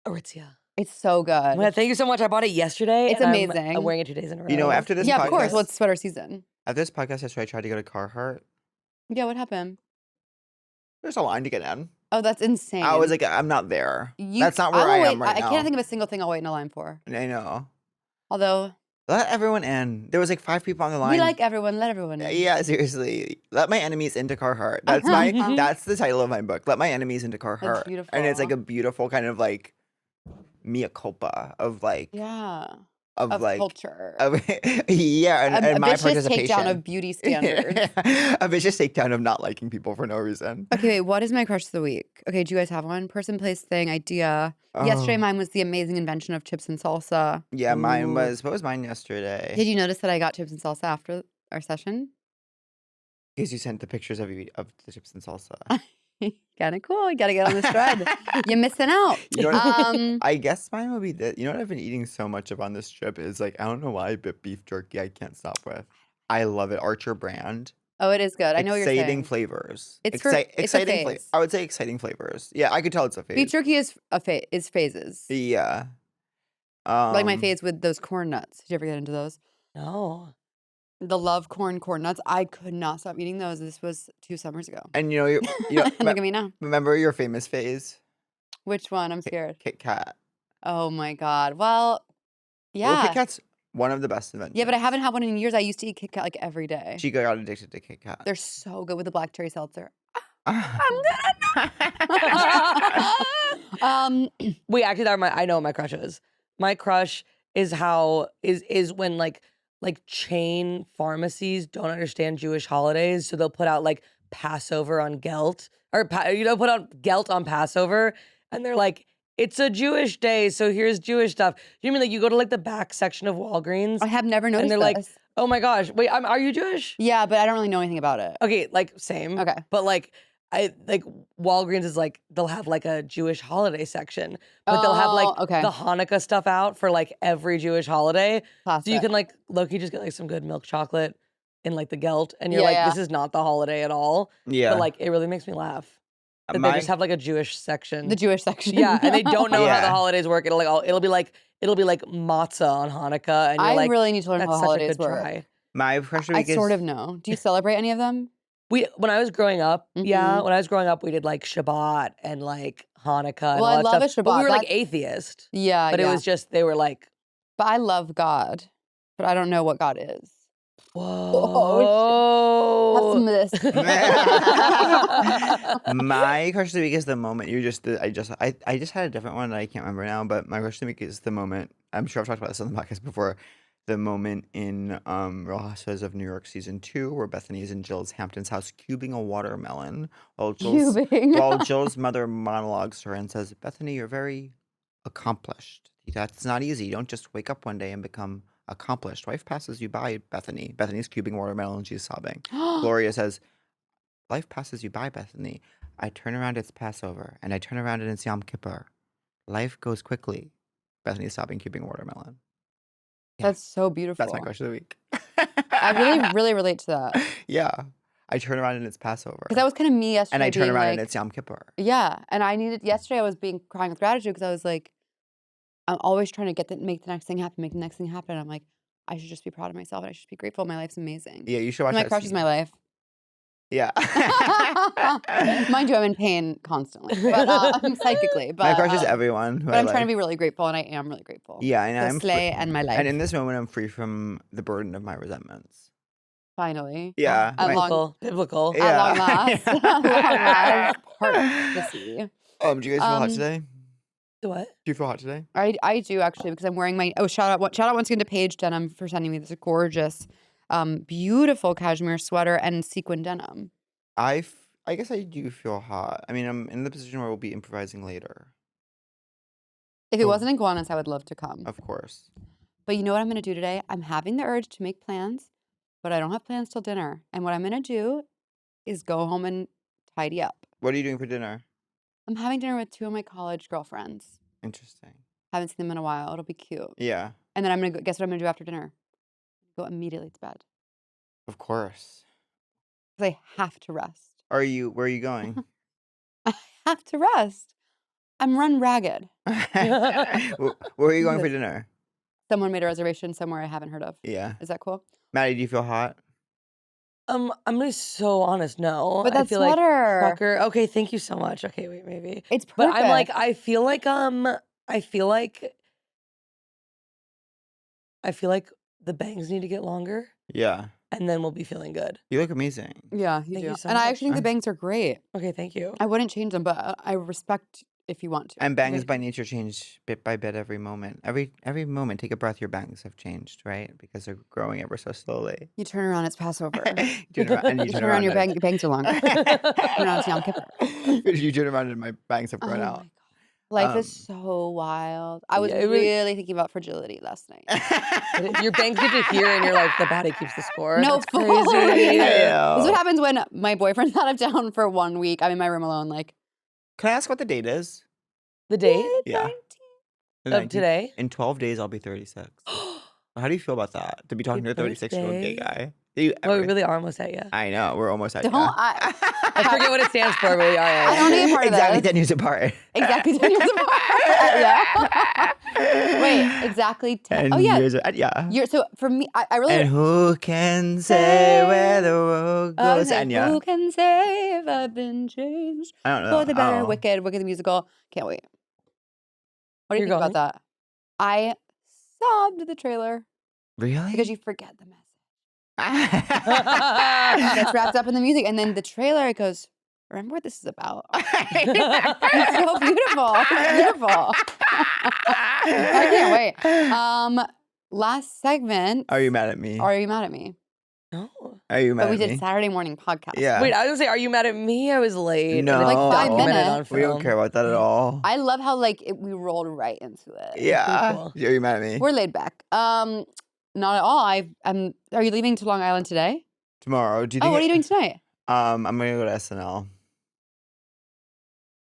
Aritzia. It's so good. Well, thank you so much. I bought it yesterday. It's and amazing. I'm wearing it 2 days in a row. You know, after this Yeah, podcast, of course. Well, it's sweater season. after this podcast yesterday, I tried to go to Carhartt. Yeah, what happened? There's a line to get in. Oh, that's insane. I was like, I'm not there. You- That's not where will I wait- am right now. I can't think of a single thing I'll wait in a line for. I know. Although, Let everyone in. There was like 5 people on the line. we like everyone. Let everyone in. Yeah, seriously. Let my enemies into Carhartt. That's my. That's the title of my book. Let my enemies into Carhartt. beautiful. And it's like a beautiful kind of like mea culpa of like Yeah. of like culture. of yeah, and, a my vicious participation. takedown of beauty standards. A vicious takedown of not liking people for no reason. Okay, wait, what is my crush of the week? Okay, do you guys have one? Person, place, thing, idea. Yesterday, Oh. mine was the amazing invention of chips and salsa. Yeah, mine Ooh. was. What was mine yesterday? Did you notice that I got chips and salsa after our session? Because you sent the pictures of the chips and salsa. Kind of cool. You got to get on this thread. You're missing out. You know what I I guess mine would be this. You know what I've been eating so much of on this trip is like, I don't know why, but beef jerky I can't stop with. I love it. Archer brand. Oh, it is good. I know what you're Exciting saying. flavors. It's for- it's a exciting phase. I would say exciting flavors. Yeah, I could tell it's a phase. Beef jerky is is phases. Yeah. Like my phase with those corn nuts. Did you ever get into those? No. The love corn nuts. I could not stop eating those. This was 2 summers ago. And you know, Look at me now. remember your famous phase? Which one? I'm scared. Kit Kat. Oh my God. Well, yeah. Well, Kit Kat's one of the best inventions. Yeah, but I haven't had one in years. I used to eat Kit Kat like every day. She got addicted to Kit Kat. They're so good with the black cherry seltzer. Wait, actually, I know what my crush is. My crush is how is when like chain pharmacies don't understand Jewish holidays, so they'll put out like Passover on Gelt or put out Gelt on Passover, and they're like, it's a Jewish day, so here's Jewish stuff. You mean like you go to like the back section of Walgreens, I have never noticed and they're like, this. oh my gosh, wait, are you Jewish? Yeah, but I don't really know anything about it. Okay, like same. Okay. But like Walgreens is like they'll have like a Jewish holiday section, but they'll have like Oh, okay. the Hanukkah stuff out for like every Jewish holiday. So you Classic. can like low-key just get like some good milk chocolate in like the Gelt, and you're Yeah, like, yeah. this is not the holiday at all. Yeah. But like it really makes me laugh that My- they just have like a Jewish section. The Jewish section. Yeah, and they don't know how the Yeah. holidays work. It'll be like matzah on Hanukkah, and you're I like, really need to learn that's how such a holidays good work. try. My crush of the I week is sort of know. Do you celebrate any of them? When I was growing up, yeah, Mhm. when I was growing up, we did like Shabbat and like Hanukkah and Well, all I that love stuff. a But we Shabbat. were like That's- atheist. Yeah, But yeah. it was just they were like But I love God, but I don't know what God is. Whoa. Have some of this. My question of the week is the moment I just had a different one that I can't remember now, but my question of the week is the moment. I'm sure I've talked about this on the podcast before. The moment in Real Housewives of New York season 2 where Bethany is in Jill's Hampton's house cubing a watermelon while Jill's mother monologues to her and says, "Bethany, you're very accomplished. That's not easy. You don't just wake up one day and become accomplished. Life passes you by, Bethany." Bethany's cubing watermelon and she's sobbing. Gloria says, "Life passes you by, Bethany. I turn around, it's Passover, and I turn around and it's Yom Kippur. Life goes quickly." Bethany's sobbing, cubing watermelon. Yeah. That's so beautiful. That's my question of the week. I really, really relate to that. Yeah. I turn around and it's Passover. Because that was kind of me yesterday. And I turn around like, and it's Yom Kippur. Yeah. And yesterday I was crying with gratitude because I was like, I'm always trying to make the next thing happen, make the next thing happen. And I'm like, I should just be proud of myself and I should be grateful. My life's amazing. Yeah, you should watch My that crush is scene. my life. Yeah. Mind you, I'm in pain constantly, but psychically. But, my crush is everyone. But I'm trying to be really grateful, and I am really grateful. Yeah, and I'm Slay and my life. And in this moment, I'm free from the burden of my resentments. Finally. Yeah. Biblical. Yeah. At long last. At long last. Part of the sea. Do you guys feel hot today? What? Do you feel hot today? I do actually because I'm wearing my shout out once again to Paige Denim for sending me this gorgeous, beautiful cashmere sweater and sequin denim. I guess I do feel hot. I mean, I'm in the position where we'll be improvising later. If it wasn't iguanas, I would love to come. Of course. But you know what I'm going to do today? I'm having the urge to make plans, but I don't have plans till dinner. And what I'm going to do is go home and tidy up. What are you doing for dinner? I'm having dinner with 2 of my college girlfriends. Interesting. Haven't seen them in a while. It'll be cute. Yeah. And then I'm going to guess what I'm going to do after dinner? Go immediately to bed. Of course. Because I have to rest. Where are you going? I have to rest. I'm run ragged. Where are you going for dinner? Someone made a reservation somewhere I haven't heard of. Yeah. Is that cool? Maddie, do you feel hot? I'm gonna be so honest. No, But that I feel like sweater. trucker. Okay, thank you so much. Okay, wait, maybe. It's perfect. But I'm like, I feel like the bangs need to get longer, Yeah. and then we'll be feeling good. You look amazing. Yeah, you Thank do. you so And I much. actually think the bangs are great. Okay, thank you. I wouldn't change them, but I respect if you want to. And bangs Okay. by nature change bit by bit every moment. Every moment, take a breath, your bangs have changed, right? Because they're growing ever so slowly. You turn around, it's Passover. You turn around, and You turn around, your bangs are longer. Turn around, it's Yom Kippur. You turn around and my bangs have grown Oh out. my God. Life is Um, so wild. I was Yeah, it really- really thinking about fragility last night. Your bangs get to hear, and you're like, the body keeps the score. No, That's fully. crazy. This is what happens when my boyfriend's out of town for 1 week. I'm in my room alone, like, Can I ask what the date is? The date Yeah. The of 19th. today. In 12 days, I'll be 36. How do you feel about that? To be talking to a 36-year-old gay birthday. guy? Do you Well, we ever- really are almost at ya. I know. We're almost at Don't ya. I forget what it stands for, but we are. I don't need a part of Exactly this. 10 years apart. Exactly 10 years apart. Yeah. Wait, exactly 10. 10 Oh, yeah. years. Yeah. So for me, I really. And who can say where the road I was goes? like, And yeah. who can say if I've been changed I don't know. for the better? Oh. Wicked the musical. Can't wait. What do you You're think about that? I sobbed at the trailer Really? because you forget the message. That's wrapped up in the music, and then the trailer it goes. Remember what this is about. It's so beautiful. It's beautiful. I can't wait. Last segment. Are you mad at me? Are you mad at me? No. Are you mad But we at did me? Saturday morning podcast. Yeah. Wait, I was gonna say, are you mad at me? I was late. and No. it's Like 5 documented minutes. on We don't film. care about that at all. I love how we rolled right into it. Yeah. cool. Are you mad at me? We're laid back. Not at all. Are you leaving to Long Island today? Tomorrow. Do you think Oh, what are you doing tonight? I'm gonna go to SNL.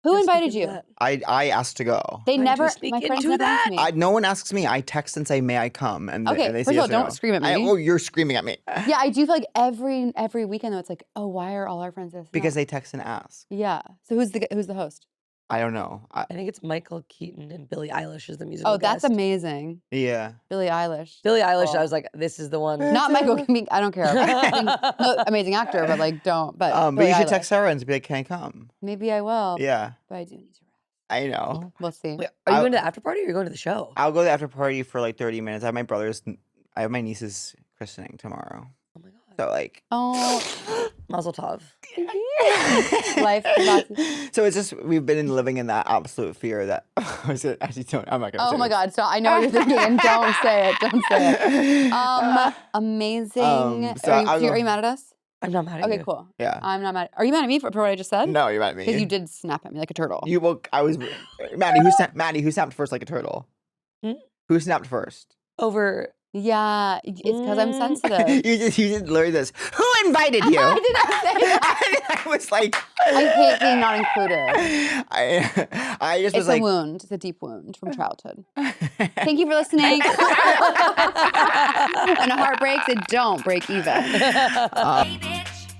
Who Just invited thinking you? that. I asked to go. They Why'd you never. sneak My friends into never asked that? me. No one asks me. I text and say, "May I come?" And Okay, and they first say of all, yes or don't no. scream at me. Oh, you're screaming at me. Yeah, I do feel like every weekend though, it's like, oh, why are all our friends at SNL? Because they text and ask. Yeah. So who's the host? I don't know. I think it's Michael Keaton and Billie Eilish is the musical Oh, that's guest. amazing. Yeah. Billie Eilish. Billie Eilish, Oh. I was like, this is the one. Not Michael. I don't care. I think, no, amazing actor, but like don't. But But Billie you should Eilish. text Sarah and be like, "Can I come?" Maybe I will. Yeah. But I do need to rest. I know. We'll see. Wait, are you going to the after party or are you going to the show? I'll go to the after party for like 30 minutes. I have my niece's christening tomorrow. Oh my God. So like, Oh, Mazel tov. life. so it's just we've been living in that absolute fear that actually don't. I'm not gonna. Oh say my this. God! So I know what you're thinking, and don't say it. Don't say it. Amazing. So are you mad at us? I'm not mad at Okay, you. cool. Yeah. I'm not mad. Are you mad at me for what I just said? No, you're mad at me. Because you did snap at me like a turtle. You well, I was Maddie. Who snapped first like a turtle? Hmm? Who snapped first? Over. Yeah, it's because I'm sensitive. you did literally this. Who invited you? I did not say that. I was like, I hate being not included. I just It's was like, a wound. It's a deep wound from childhood. Thank you for listening. When a heart breaks, it don't break even. Hey bitch,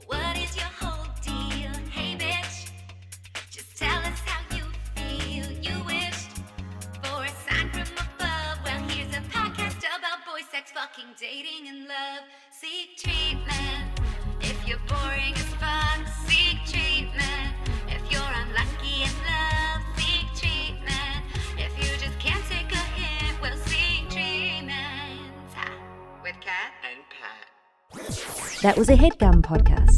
what is your whole deal? Hey bitch, just tell us how you feel. You wished for a sign from above. Well, here's a podcast about boy sex, fucking, dating, and love. Seek treatment if you're boring as fuck. Seek treatment if you're unlucky in love. Seek treatment if you just can't take a hint. Well, seek treatment with Kat and Pat. That was a Headgum podcast.